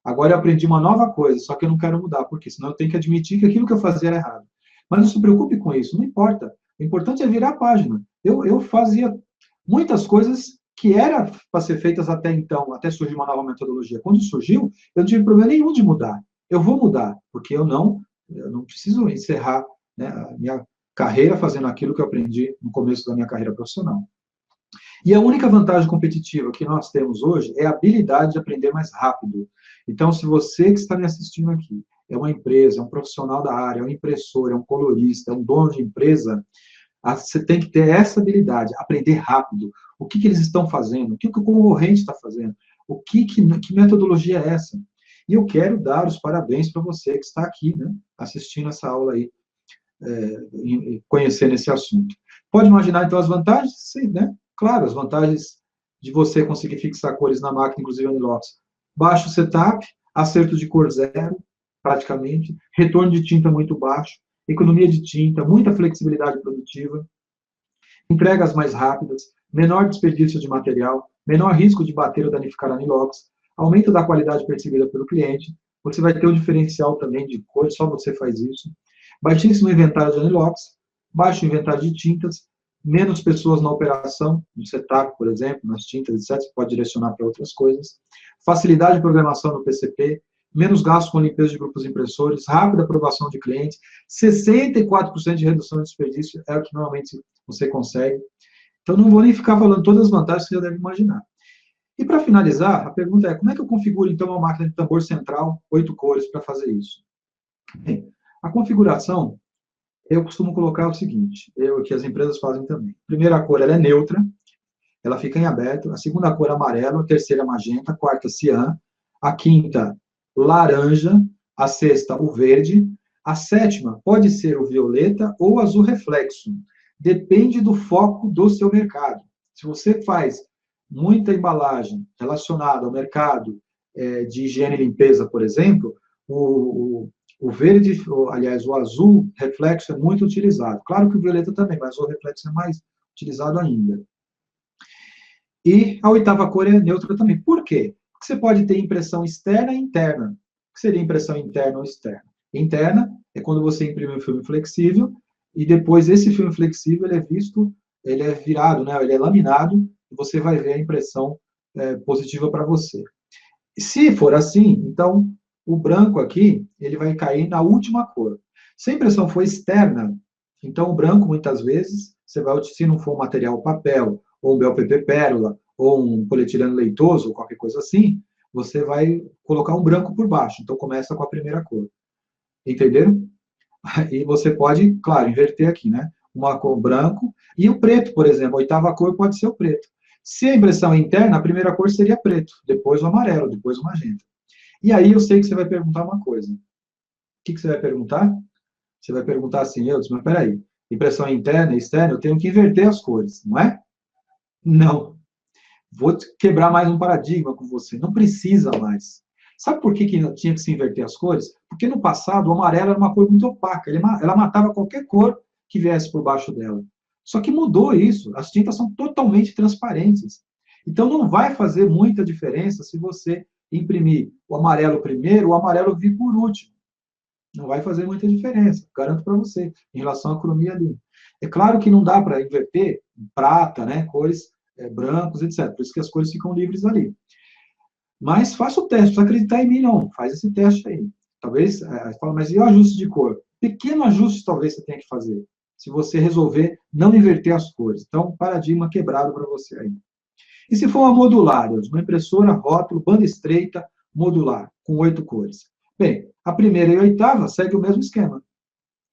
S1: Agora eu aprendi uma nova coisa, só que eu não quero mudar. Por quê? Senão eu tenho que admitir que aquilo que eu fazia era errado. Mas não se preocupe com isso, não importa. O importante é virar a página. Eu fazia muitas coisas que eram para ser feitas até então, até surgir uma nova metodologia. Quando surgiu, eu não tive problema nenhum de mudar. Eu vou mudar, porque eu não preciso encerrar, né, a minha carreira fazendo aquilo que eu aprendi no começo da minha carreira profissional. E a única vantagem competitiva que nós temos hoje é a habilidade de aprender mais rápido. Então, se você que está me assistindo aqui é uma empresa, é um profissional da área, é um impressor, é um colorista, é um dono de empresa, você tem que ter essa habilidade, aprender rápido. O que eles estão fazendo? O que o concorrente está fazendo? Que metodologia é essa? E eu quero dar os parabéns para você que está aqui, né, assistindo essa aula aí, conhecendo esse assunto. Pode imaginar, então, as vantagens? Sim, né? Claro, as vantagens de você conseguir fixar cores na máquina, inclusive anilox. Baixo setup, acerto de cor zero, praticamente, retorno de tinta muito baixo, economia de tinta, muita flexibilidade produtiva, entregas mais rápidas, menor desperdício de material, menor risco de bater ou danificar anilox, aumento da qualidade percebida pelo cliente, você vai ter um diferencial também de cor, só você faz isso, baixíssimo inventário de anilox, baixo inventário de tintas, menos pessoas na operação, no setup, por exemplo, nas tintas, etc. Você pode direcionar para outras coisas. Facilidade de programação no PCP, menos gastos com limpeza de grupos impressores, rápida aprovação de clientes, 64% de redução de desperdício é o que normalmente você consegue. Então, não vou nem ficar falando todas as vantagens que você já deve imaginar. E, para finalizar, a pergunta é, como é que eu configuro, então, uma máquina de tambor central, 8 cores, para fazer isso? Bem, a configuração, eu costumo colocar o seguinte, que as empresas fazem também. A primeira cor, ela é neutra, ela fica em aberto. A segunda cor, amarelo. A terceira, magenta. A quarta, cian. A quinta, laranja. A sexta, o verde. A sétima pode ser o violeta ou azul reflexo. Depende do foco do seu mercado. Se você faz muita embalagem relacionada ao mercado de higiene e limpeza, por exemplo, o verde, aliás, o azul reflexo é muito utilizado. Claro que o violeta também, mas o reflexo é mais utilizado ainda. E a oitava cor é neutra também. Por quê? Porque você pode ter impressão externa e interna. O que seria impressão interna ou externa? Interna é quando você imprime um filme flexível e depois esse filme flexível ele é visto, ele é virado, né? Ele é laminado e você vai ver a impressão positiva para você. Se for assim, então o branco aqui ele vai cair na última cor. Se a impressão for externa, então o branco muitas vezes você vai, se não for um material papel ou um BLPP pérola ou um polietileno leitoso ou qualquer coisa assim, você vai colocar um branco por baixo. Então começa com a primeira cor. Entenderam? E você pode, claro, inverter aqui, né? Uma cor branco e o preto, por exemplo, a oitava cor pode ser o preto. Se a impressão é interna, a primeira cor seria preto, depois o amarelo, depois o magenta. E aí eu sei que você vai perguntar uma coisa. O que você vai perguntar? Você vai perguntar assim, mas peraí, impressão interna e externa, eu tenho que inverter as cores, não é? Não. Vou quebrar mais um paradigma com você. Não precisa mais. Sabe por que tinha que se inverter as cores? Porque no passado o amarelo era uma cor muito opaca. Ela matava qualquer cor que viesse por baixo dela. Só que mudou isso. As tintas são totalmente transparentes. Então não vai fazer muita diferença se você imprimir o amarelo primeiro, o amarelo vir por último. Não vai fazer muita diferença, garanto para você, em relação à cromia ali. É claro que não dá para inverter prata, né, cores brancos, etc. Por isso que as cores ficam livres ali. Mas faça o teste, não precisa acreditar em mim, não. Faz esse teste aí. Talvez, fala, mas e o ajuste de cor? Pequeno ajuste talvez você tenha que fazer, se você resolver não inverter as cores. Então, paradigma quebrado para você aí. E se for uma modular, uma impressora, rótulo, banda estreita, modular, com 8 cores? Bem, a primeira e a oitava segue o mesmo esquema.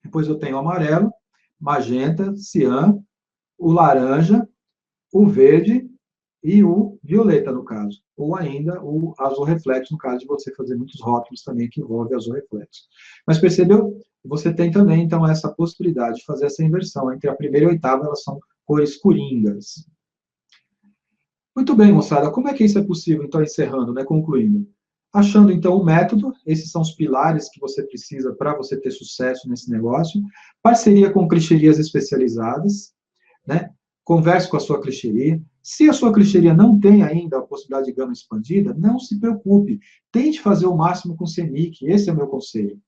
S1: Depois eu tenho o amarelo, magenta, cian, o laranja, o verde e o violeta, no caso. Ou ainda o azul reflexo, no caso de você fazer muitos rótulos também que envolve azul reflexo. Mas percebeu? Você tem também, então, essa possibilidade de fazer essa inversão. Entre a primeira e a oitava, elas são cores coringas. Muito bem, moçada. Como é que isso é possível? Então, encerrando, né, concluindo. Achando, então, o método, esses são os pilares que você precisa para você ter sucesso nesse negócio. Parceria com clicherias especializadas, né? Converse com a sua clicheria. Se a sua clicheria não tem ainda a possibilidade de gama expandida, não se preocupe. Tente fazer o máximo com o CENIC. Esse é o meu conselho.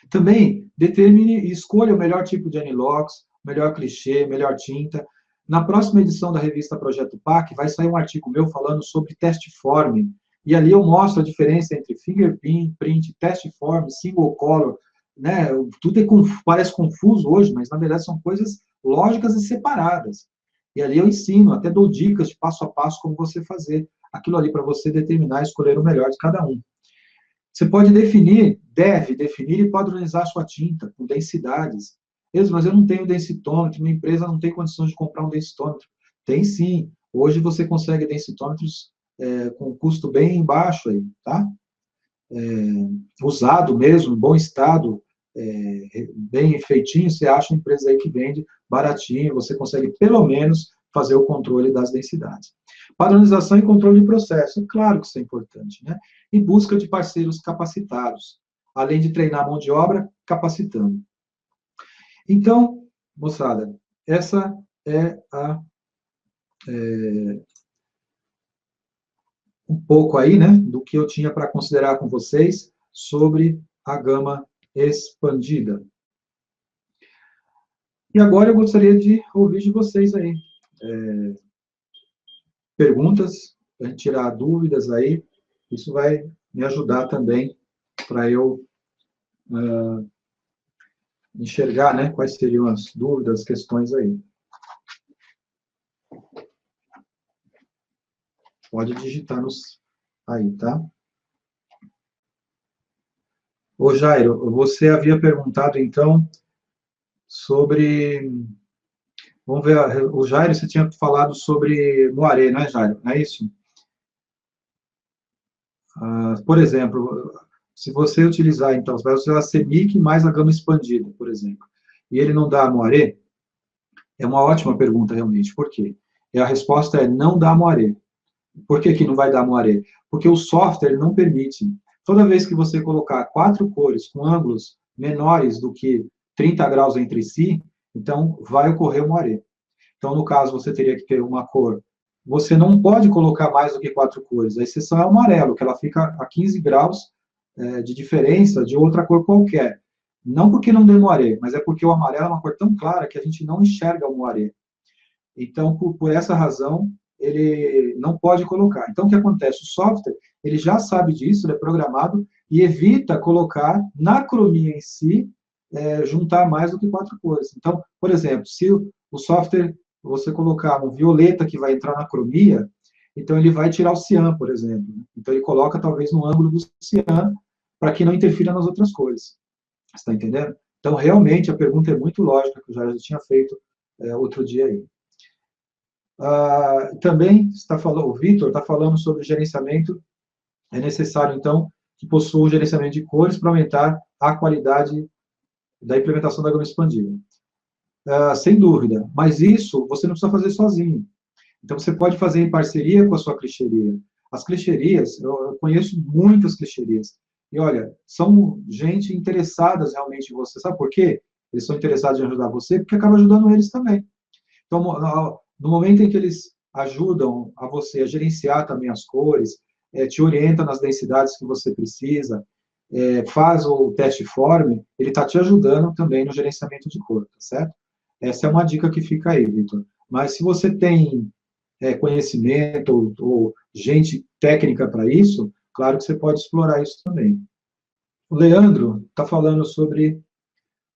S1: Também, determine e escolha o melhor tipo de anilox, melhor clichê, melhor tinta. Na próxima edição da revista Projeto PAC, vai sair um artigo meu falando sobre teste form. E ali eu mostro a diferença entre fingerprint, teste form, single color. Né? Tudo parece confuso hoje, mas na verdade são coisas lógicas e separadas. E ali eu ensino, até dou dicas de passo a passo como você fazer aquilo ali para você determinar e escolher o melhor de cada um. Você pode definir, deve definir e padronizar a sua tinta com densidades. Mas eu não tenho densitômetro, minha empresa não tem condições de comprar um densitômetro. Tem sim. Hoje você consegue densitômetros com custo bem baixo aí, tá? Usado mesmo, em bom estado, bem feitinho, você acha uma empresa aí que vende baratinho, você consegue pelo menos fazer o controle das densidades. Padronização e controle de processo, é claro que isso é importante, né? E busca de parceiros capacitados, além de treinar a mão de obra, capacitando. Então, moçada, essa é um pouco aí, né, do que eu tinha para considerar com vocês sobre a gama expandida. E agora eu gostaria de ouvir de vocês aí. Perguntas, para a gente tirar dúvidas aí. Isso vai me ajudar também para eu enxergar, né, quais seriam as dúvidas, as questões aí. Pode digitar nos aí, tá? Ô, Jairo, você havia perguntado, então, sobre... Vamos ver, o Jairo, você tinha falado sobre Moaré, não é, Jairo? Não é isso? Por exemplo, se você utilizar, então, você vai usar a CEMIC mais a gama expandida, por exemplo, e ele não dá Moaré, é uma ótima pergunta, realmente. Por quê? E a resposta é não dá Moaré. Por que que não vai dar Moiré? Porque o software não permite. Toda vez que você colocar 4 cores com ângulos menores do que 30 graus entre si, então vai ocorrer o Moiré. Então, no caso, você teria que ter uma cor. Você não pode colocar mais do que 4 cores. A exceção é o amarelo, que ela fica a 15 graus de diferença de outra cor qualquer. Não porque não dê Moiré, mas é porque o amarelo é uma cor tão clara que a gente não enxerga o Moiré. Então, por essa razão, ele não pode colocar. Então, o que acontece? O software, ele já sabe disso, ele é programado, e evita colocar na cromia em si, juntar mais do que 4 cores. Então, por exemplo, se o software, você colocar um violeta que vai entrar na cromia, então ele vai tirar o cian, por exemplo. Então, ele coloca talvez no ângulo do cian, para que não interfira nas outras cores. Você está entendendo? Então, realmente, a pergunta é muito lógica, que eu já tinha feito outro dia aí. Também está falando, o Vitor está falando sobre gerenciamento. É necessário, então, que possua o gerenciamento de cores para aumentar a qualidade da implementação da gama expandida. Sem dúvida, mas isso você não precisa fazer sozinho. Então, você pode fazer em parceria com a sua clichêria. As clichêrias, eu conheço muitas clichêrias, e olha, são gente interessadas realmente em você. Sabe por quê? Eles são interessados em ajudar você, porque acaba ajudando eles também. Então, no momento em que eles ajudam a você a gerenciar também as cores, te orientam nas densidades que você precisa, faz o teste form, ele está te ajudando também no gerenciamento de cor, tá certo? Essa é uma dica que fica aí, Vitor. Mas se você tem conhecimento ou gente técnica para isso, claro que você pode explorar isso também. O Leandro está falando sobre,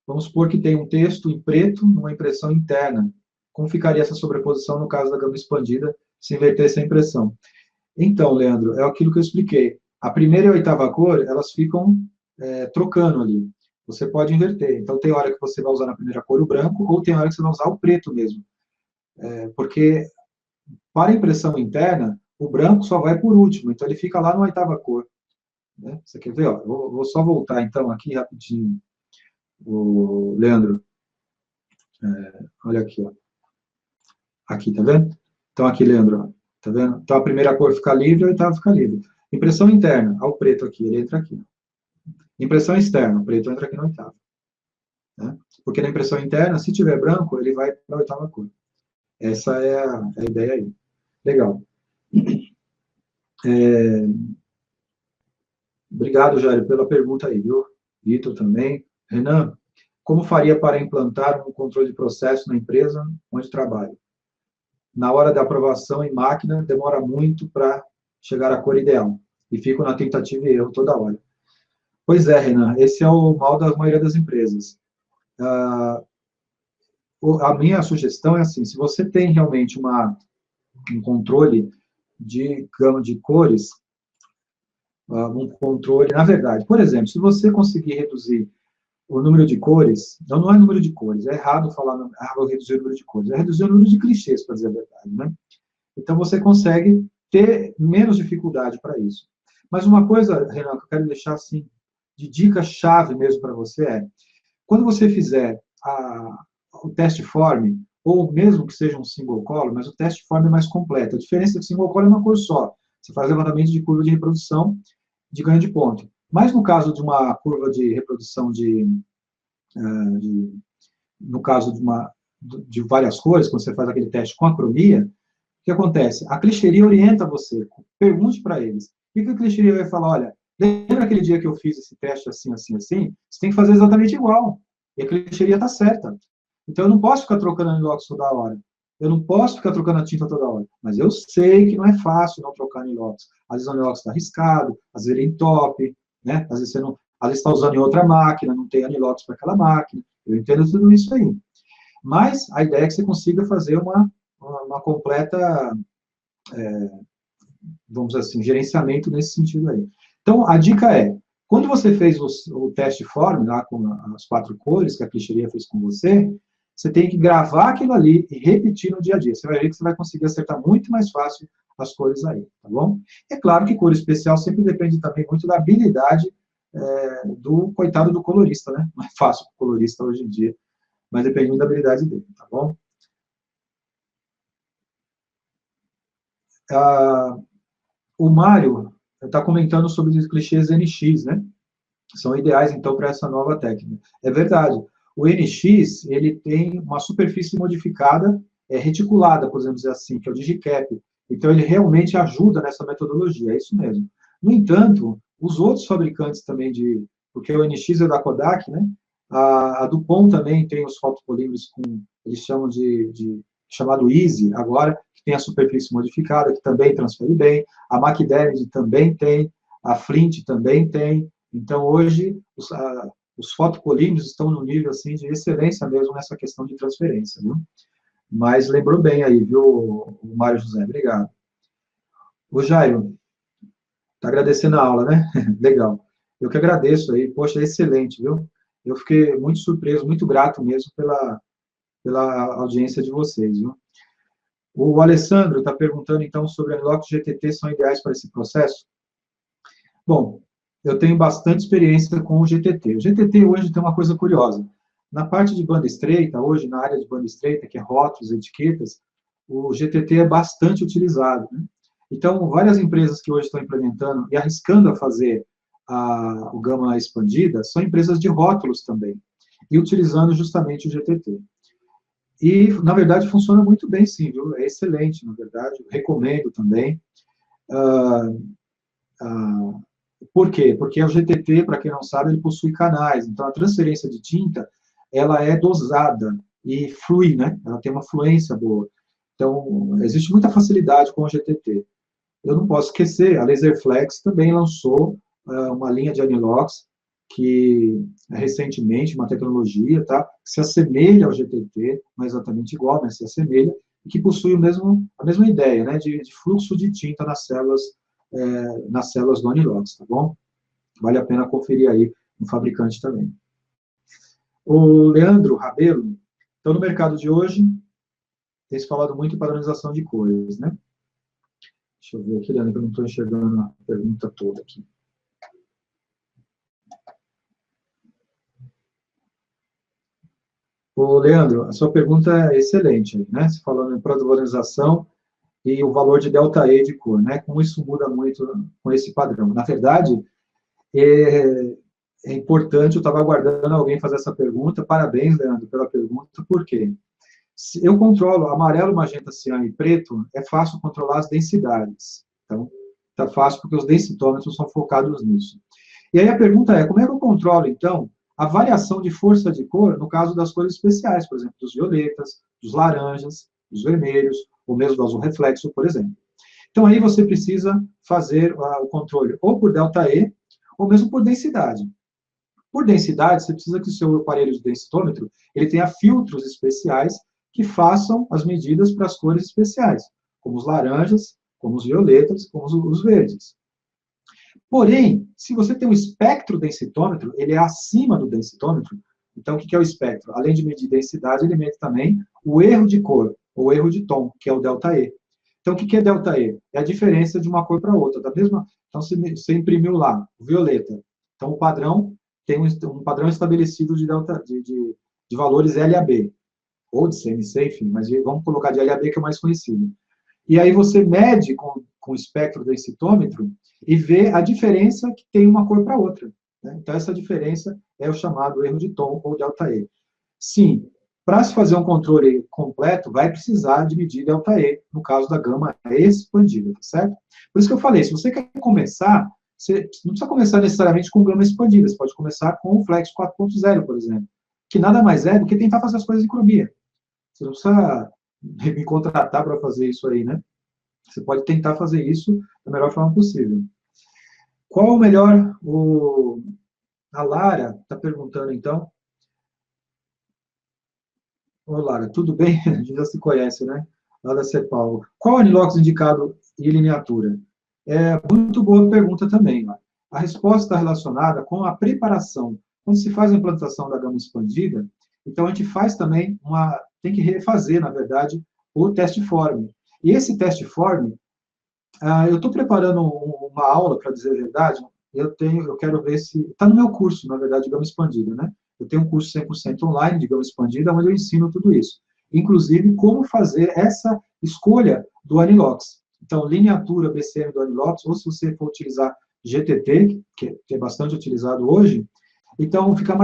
S1: vamos supor que tem um texto em preto numa impressão interna. Como ficaria essa sobreposição no caso da gama expandida, se invertesse a impressão? Então, Leandro, é aquilo que eu expliquei. A primeira e a oitava cor, elas ficam trocando ali. Você pode inverter. Então, tem hora que você vai usar na primeira cor o branco, ou tem hora que você vai usar o preto mesmo. Porque, para a impressão interna, o branco só vai por último, então ele fica lá na oitava cor. Né? Você quer ver? Ó, vou só voltar, então, aqui rapidinho, o Leandro. Olha aqui, ó. Aqui, tá vendo? Então, aqui, Leandro, tá vendo? Então, a primeira cor fica livre, a oitava fica livre. Impressão interna, o preto aqui, ele entra aqui. Impressão externa, o preto entra aqui na oitava. Né? Porque na impressão interna, se tiver branco, ele vai para a oitava cor. Essa é a ideia aí. Legal. Obrigado, Jair, pela pergunta aí, viu? Vitor também. Renan, como faria para implantar um controle de processo na empresa onde trabalho? Na hora da aprovação em máquina, demora muito para chegar à cor ideal. E fico na tentativa e erro toda hora. Pois é, Renan, esse é o mal da maioria das empresas. A minha sugestão é assim, se você tem realmente um controle de gama de cores, um controle, na verdade, por exemplo, se você conseguir reduzir o número de cores, não é número de cores, é errado reduzir o número de cores, é reduzir o número de clichês, para dizer a verdade, né? Então, você consegue ter menos dificuldade para isso. Mas uma coisa, Renan, que eu quero deixar assim, de dica-chave mesmo para você quando você fizer o teste form, ou mesmo que seja um single color, mas o teste form é mais completo. A diferença é que single color é uma cor só. Você faz levantamento de curva de reprodução de ganho de ponto. Mas no caso de uma curva de reprodução no caso de várias cores, quando você faz aquele teste com a cromia, o que acontece? A clichêria orienta você, pergunte para eles. E que a clichêria vai falar, olha, lembra aquele dia que eu fiz esse teste assim, assim, assim? Você tem que fazer exatamente igual. E a clichêria está certa. Então, eu não posso ficar trocando anilox toda hora. Eu não posso ficar trocando a tinta toda hora. Mas eu sei que não é fácil não trocar anilox. Às vezes o anilox está arriscado, às vezes ele entope, né? Às vezes você não, às vezes está usando em outra máquina, não tem anilox para aquela máquina. Eu entendo tudo isso aí. Mas a ideia é que você consiga fazer uma completa, vamos dizer assim, gerenciamento nesse sentido aí. Então, a dica é, quando você fez o teste form, lá com as 4 cores que a clichêria fez com você, você tem que gravar aquilo ali e repetir no dia a dia. Você vai ver que você vai conseguir acertar muito mais fácil as cores aí, tá bom? É claro que cor especial sempre depende também muito da habilidade do coitado do colorista, né? Não é fácil para o colorista hoje em dia, mas depende muito da habilidade dele, tá bom? O Mário está comentando sobre os clichês NX, né? São ideais, então, para essa nova técnica. É verdade. O NX, ele tem uma superfície modificada, reticulada, podemos dizer assim, que é o DigiCap. Então, ele realmente ajuda nessa metodologia, é isso mesmo. No entanto, os outros fabricantes também porque o NX é da Kodak, né? A Dupont também tem os fotopolímeros com, eles chamam chamado Easy, agora, que tem a superfície modificada, que também transfere bem. A Macdermid também tem, a Flint também tem. Então, hoje, os fotopolímeros estão no nível assim, de excelência mesmo nessa questão de transferência. Viu? Mas lembrou bem aí, viu, o Mário José? Obrigado. O Jairo, está agradecendo a aula, né? Legal. Eu que agradeço aí. Poxa, é excelente, viu? Eu fiquei muito surpreso, muito grato mesmo pela audiência de vocês, viu? O Alessandro está perguntando, então, sobre anilox GTT são ideais para esse processo? Bom, eu tenho bastante experiência com o GTT. O GTT hoje tem uma coisa curiosa. Na parte de banda estreita, hoje, na área de banda estreita, que é rótulos, etiquetas, o GTT é bastante utilizado. Né? Então, várias empresas que hoje estão implementando e arriscando a fazer o gama expandida são empresas de rótulos também, e utilizando justamente o GTT. E, na verdade, funciona muito bem, sim, viu? É excelente, na verdade, recomendo também. Por quê? Porque o GTT, para quem não sabe, ele possui canais, então a transferência de tinta, ela é dosada e flui, né? Ela tem uma fluência boa. Então, existe muita facilidade com o GTT. Eu não posso esquecer, a Laserflex também lançou uma linha de anilox que recentemente, uma tecnologia, tá, que se assemelha ao GTT, não é exatamente igual, mas se assemelha, e que possui a mesma ideia, né, de fluxo de tinta nas células do anilox, tá bom? Vale a pena conferir aí no fabricante também. O Leandro Rabelo, então no mercado de hoje, tem se falado muito em padronização de cores, né? Deixa eu ver aqui, Leandro, que eu não estou enxergando a pergunta toda aqui. Ô, Leandro, a sua pergunta é excelente, né? Você falando em padronização e o valor de ΔE de cor, né? Como isso muda muito com esse padrão. Na verdade, é importante, eu estava aguardando alguém fazer essa pergunta. Parabéns, Leandro, pela pergunta. Por quê? Se eu controlo amarelo, magenta, cian e preto, é fácil controlar as densidades. Então, está fácil porque os densitômetros são focados nisso. E aí a pergunta é, como é que eu controlo, então, a variação de força de cor no caso das cores especiais, por exemplo, dos violetas, dos laranjas, dos vermelhos, ou mesmo do azul reflexo, por exemplo. Então, aí você precisa fazer o controle ou por ΔE, ou mesmo por densidade. Por densidade, você precisa que o seu aparelho de densitômetro ele tenha filtros especiais que façam as medidas para as cores especiais, como os laranjas, como os violetas, como os verdes. Porém, se você tem um espectro densitômetro, ele é acima do densitômetro. Então, o que é o espectro? Além de medir densidade, ele mede também o erro de cor, ou erro de tom, que é o ΔE. Então, o que é ΔE? É a diferença de uma cor para outra. Da mesma, então, você imprimiu lá, o violeta. Então, o padrão tem um padrão estabelecido de valores LAB, ou de CMC, enfim, mas vamos colocar de LAB, que é o mais conhecido. E aí você mede com o espectro densitômetro e vê a diferença que tem uma cor para outra. Né? Então, essa diferença é o chamado erro de tom, ou ΔE. Sim, para se fazer um controle completo, vai precisar de medir ΔE, no caso da gama expandida, tá certo? Por isso que eu falei, se você quer começar, você não precisa começar necessariamente com gama expandida, você pode começar com o Flex 4.0, por exemplo. que nada mais é do que tentar fazer as coisas em Chromia. Você não precisa me contratar para fazer isso aí, né? Você pode tentar fazer isso da melhor forma possível. Qual o melhor... A Lara está perguntando, então. Ô, Lara, tudo bem? A gente já se conhece, né? Lá da Cepal. Qual anilox indicado em lineatura? É muito boa pergunta também, Lara. A resposta está relacionada com a preparação. Quando se faz a implantação da gama expandida, então a gente faz também tem que refazer, na verdade, o teste form. E esse teste form, eu estou preparando uma aula, para dizer a verdade, eu quero ver se... Está no meu curso, na verdade, de gama expandida, né? Eu tenho um curso 100% online de gama expandida, onde eu ensino tudo isso. Inclusive, como fazer essa escolha do Anilox. Então, lineatura BCM do Anilox, ou se você for utilizar GTT, que é bastante utilizado hoje, então fica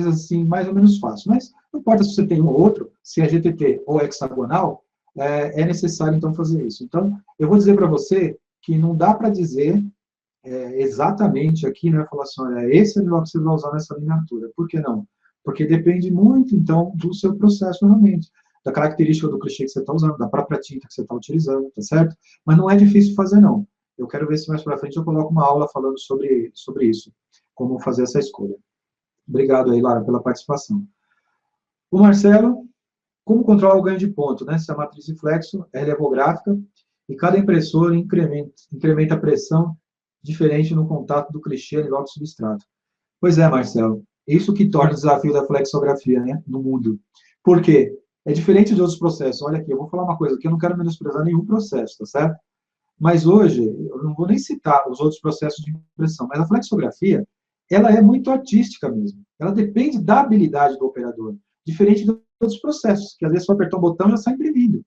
S1: assim, mais ou menos fácil. Mas não importa se você tem um ou outro, se é GTT ou hexagonal, é necessário, então, fazer isso. Então, eu vou dizer para você que não dá para dizer exatamente aqui, né, falar assim, olha, esse é o melhor que você vai usar nessa lineatura. Por que não? Porque depende muito, então, do seu processo, realmente, da característica do clichê que você está usando, da própria tinta que você está utilizando, tá certo? Mas não é difícil fazer, não. Eu quero ver se mais para frente eu coloco uma aula falando sobre isso, como fazer essa escolha. Obrigado aí, Lara, pela participação. O Marcelo, como controlar o ganho de ponto, né? Se a matriz de flexo é levográfica e cada impressora incrementa a pressão diferente no contato do clichê anilox substrato. Pois é, Marcelo, isso que torna o desafio da flexografia, né, no mundo. Por quê? É diferente de outros processos. Olha aqui, eu vou falar uma coisa aqui, eu não quero menosprezar nenhum processo, tá certo? Mas hoje, eu não vou nem citar os outros processos de impressão, mas a flexografia, ela é muito artística mesmo. Ela depende da habilidade do operador, diferente de outros processos, que às vezes só apertar um botão já sai imprimindo.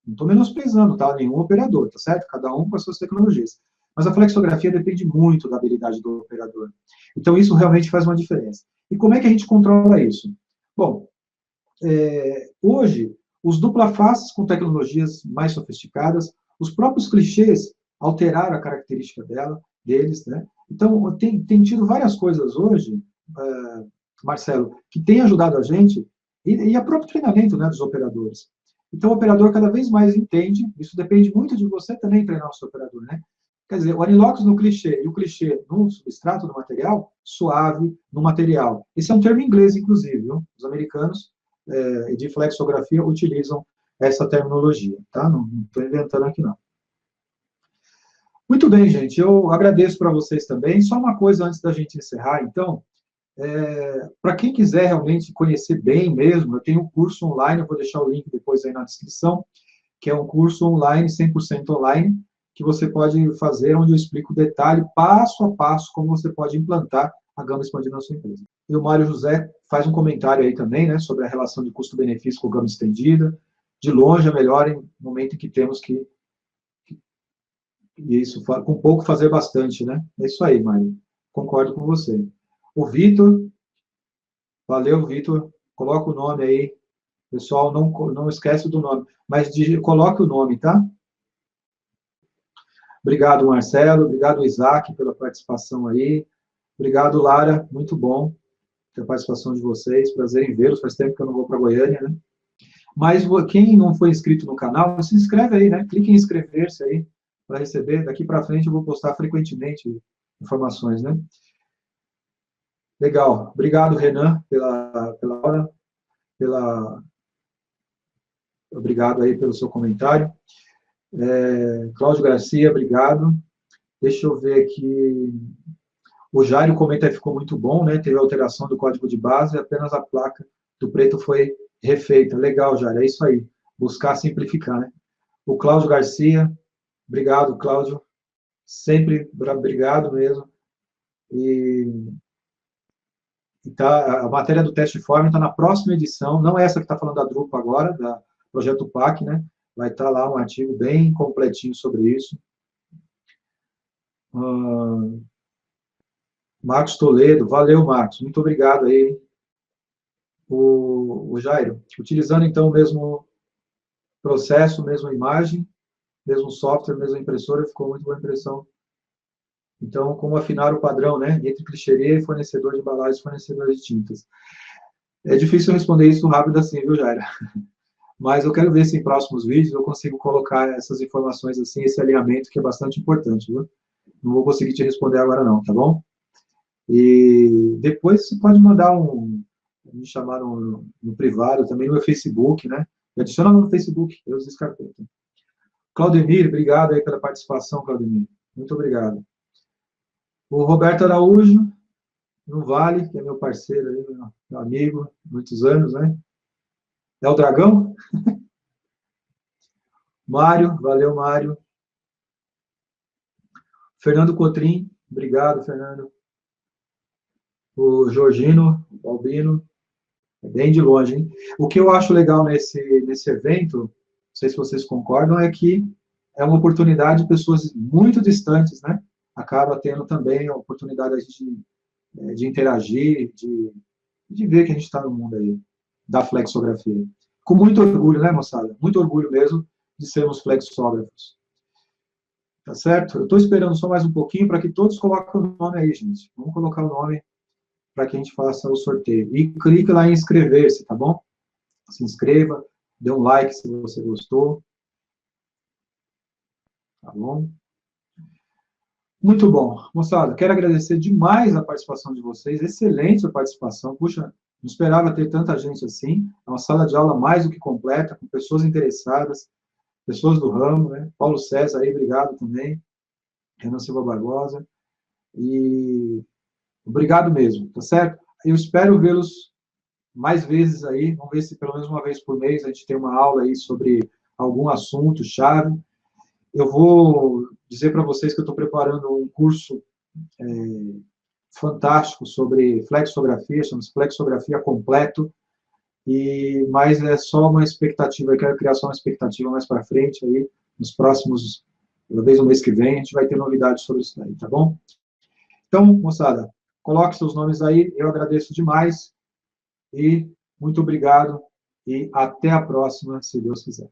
S1: Não estou menosprezando, tá? Nenhum operador, tá certo? Cada um com as suas tecnologias. Mas a flexografia depende muito da habilidade do operador. Então, isso realmente faz uma diferença. E como é que a gente controla isso? Bom, hoje, os dupla faces com tecnologias mais sofisticadas, os próprios clichês alteraram a característica deles, né? Então, tem tido várias coisas hoje, Marcelo, que tem ajudado a gente, e a próprio treinamento, né, dos operadores. Então, o operador cada vez mais entende, isso depende muito de você também treinar o seu operador, né? Quer dizer, o anilox no clichê e o clichê no substrato, no material, suave no material. Esse é um termo em inglês, inclusive, viu? Os americanos de flexografia utilizam essa terminologia, tá? Não estou inventando aqui, não. Muito bem, gente, eu agradeço para vocês também. Só uma coisa antes da gente encerrar, então, para quem quiser realmente conhecer bem mesmo, eu tenho um curso online, eu vou deixar o link depois aí na descrição, que é um curso online, 100% online, que você pode fazer, onde eu explico detalhe, passo a passo, como você pode implantar a gama expandida na sua empresa. E o Mário José faz um comentário aí também, né, sobre a relação de custo-benefício com gama estendida. De longe é melhor em momento em que temos que isso, com pouco fazer bastante, né? É isso aí, Mário. Concordo com você. O Vitor, valeu, Vitor. Coloca o nome aí. Pessoal, não esquece do nome. Mas coloque o nome, tá? Obrigado, Marcelo. Obrigado, Isaac, pela participação aí. Obrigado, Lara. Muito bom ter a participação de vocês. Prazer em vê-los. Faz tempo que eu não vou para Goiânia, né? Mas quem não foi inscrito no canal, se inscreve aí, né? Clique em inscrever-se aí para receber. Daqui para frente eu vou postar frequentemente informações, né? Legal. Obrigado, Renan, pela hora, obrigado aí pelo seu comentário. Cláudio Garcia, obrigado. Deixa eu ver aqui. O Jairo comenta que ficou muito bom, né? Teve alteração do código de base, apenas a placa do preto foi refeita. Legal, Jairo, é isso aí. Buscar simplificar, né? O Cláudio Garcia, obrigado, Cláudio. Sempre obrigado mesmo. A matéria do teste form está na próxima edição, não é essa que está falando da Drupa agora, da Projeto PAC, né? Vai estar lá um artigo bem completinho sobre isso. Marcos Toledo, valeu, Marcos, muito obrigado aí. O Jairo, utilizando então o mesmo processo, mesma imagem, mesmo software, mesma impressora, ficou muito boa a impressão. Então, como afinar o padrão, né, entre clichêria e fornecedor de embalagens, fornecedor de tintas. É difícil responder isso rápido assim, viu, Jaira? Mas eu quero ver se em próximos vídeos eu consigo colocar essas informações assim, esse alinhamento que é bastante importante, viu? Não vou conseguir te responder agora não, tá bom? E depois você pode mandar me chamaram no privado, também no meu Facebook, né? Me adiciona no Facebook, eu descartei. Claudemir, obrigado aí pela participação, Claudemir. Muito obrigado. O Roberto Araújo, no Vale, que é meu parceiro aí, meu amigo, muitos anos, né? É o Dragão? Mário, valeu, Mário. Fernando Cotrim, obrigado, Fernando. O Jorgino, o Albino, é bem de longe, hein? O que eu acho legal nesse evento, não sei se vocês concordam, é que é uma oportunidade de pessoas muito distantes, né? Acaba tendo também a oportunidade de interagir, de ver que a gente está no mundo aí, da flexografia. Com muito orgulho, né, moçada? Muito orgulho mesmo de sermos flexógrafos. Tá certo? Eu estou esperando só mais um pouquinho para que todos coloquem o nome aí, gente. Vamos colocar o nome para que a gente faça o sorteio. E clique lá em inscrever-se, tá bom? Se inscreva, dê um like se você gostou. Tá bom? Muito bom. Moçada, quero agradecer demais a participação de vocês. Excelente a participação. Puxa, não esperava ter tanta gente assim. É uma sala de aula mais do que completa, com pessoas interessadas, pessoas do ramo, né? Paulo César aí, obrigado também. Renan Silva Barbosa. E obrigado mesmo, tá certo? Eu espero vê-los mais vezes aí. Vamos ver se pelo menos uma vez por mês a gente tem uma aula aí sobre algum assunto chave. Eu vou dizer para vocês que eu estou preparando um curso fantástico sobre flexografia, chama-se Flexografia Completo, mas é só uma expectativa, eu quero criar só uma expectativa mais para frente, aí, nos próximos, talvez no mês que vem, a gente vai ter novidades sobre isso aí, tá bom? Então, moçada, coloque seus nomes aí, eu agradeço demais, e muito obrigado, e até a próxima, se Deus quiser.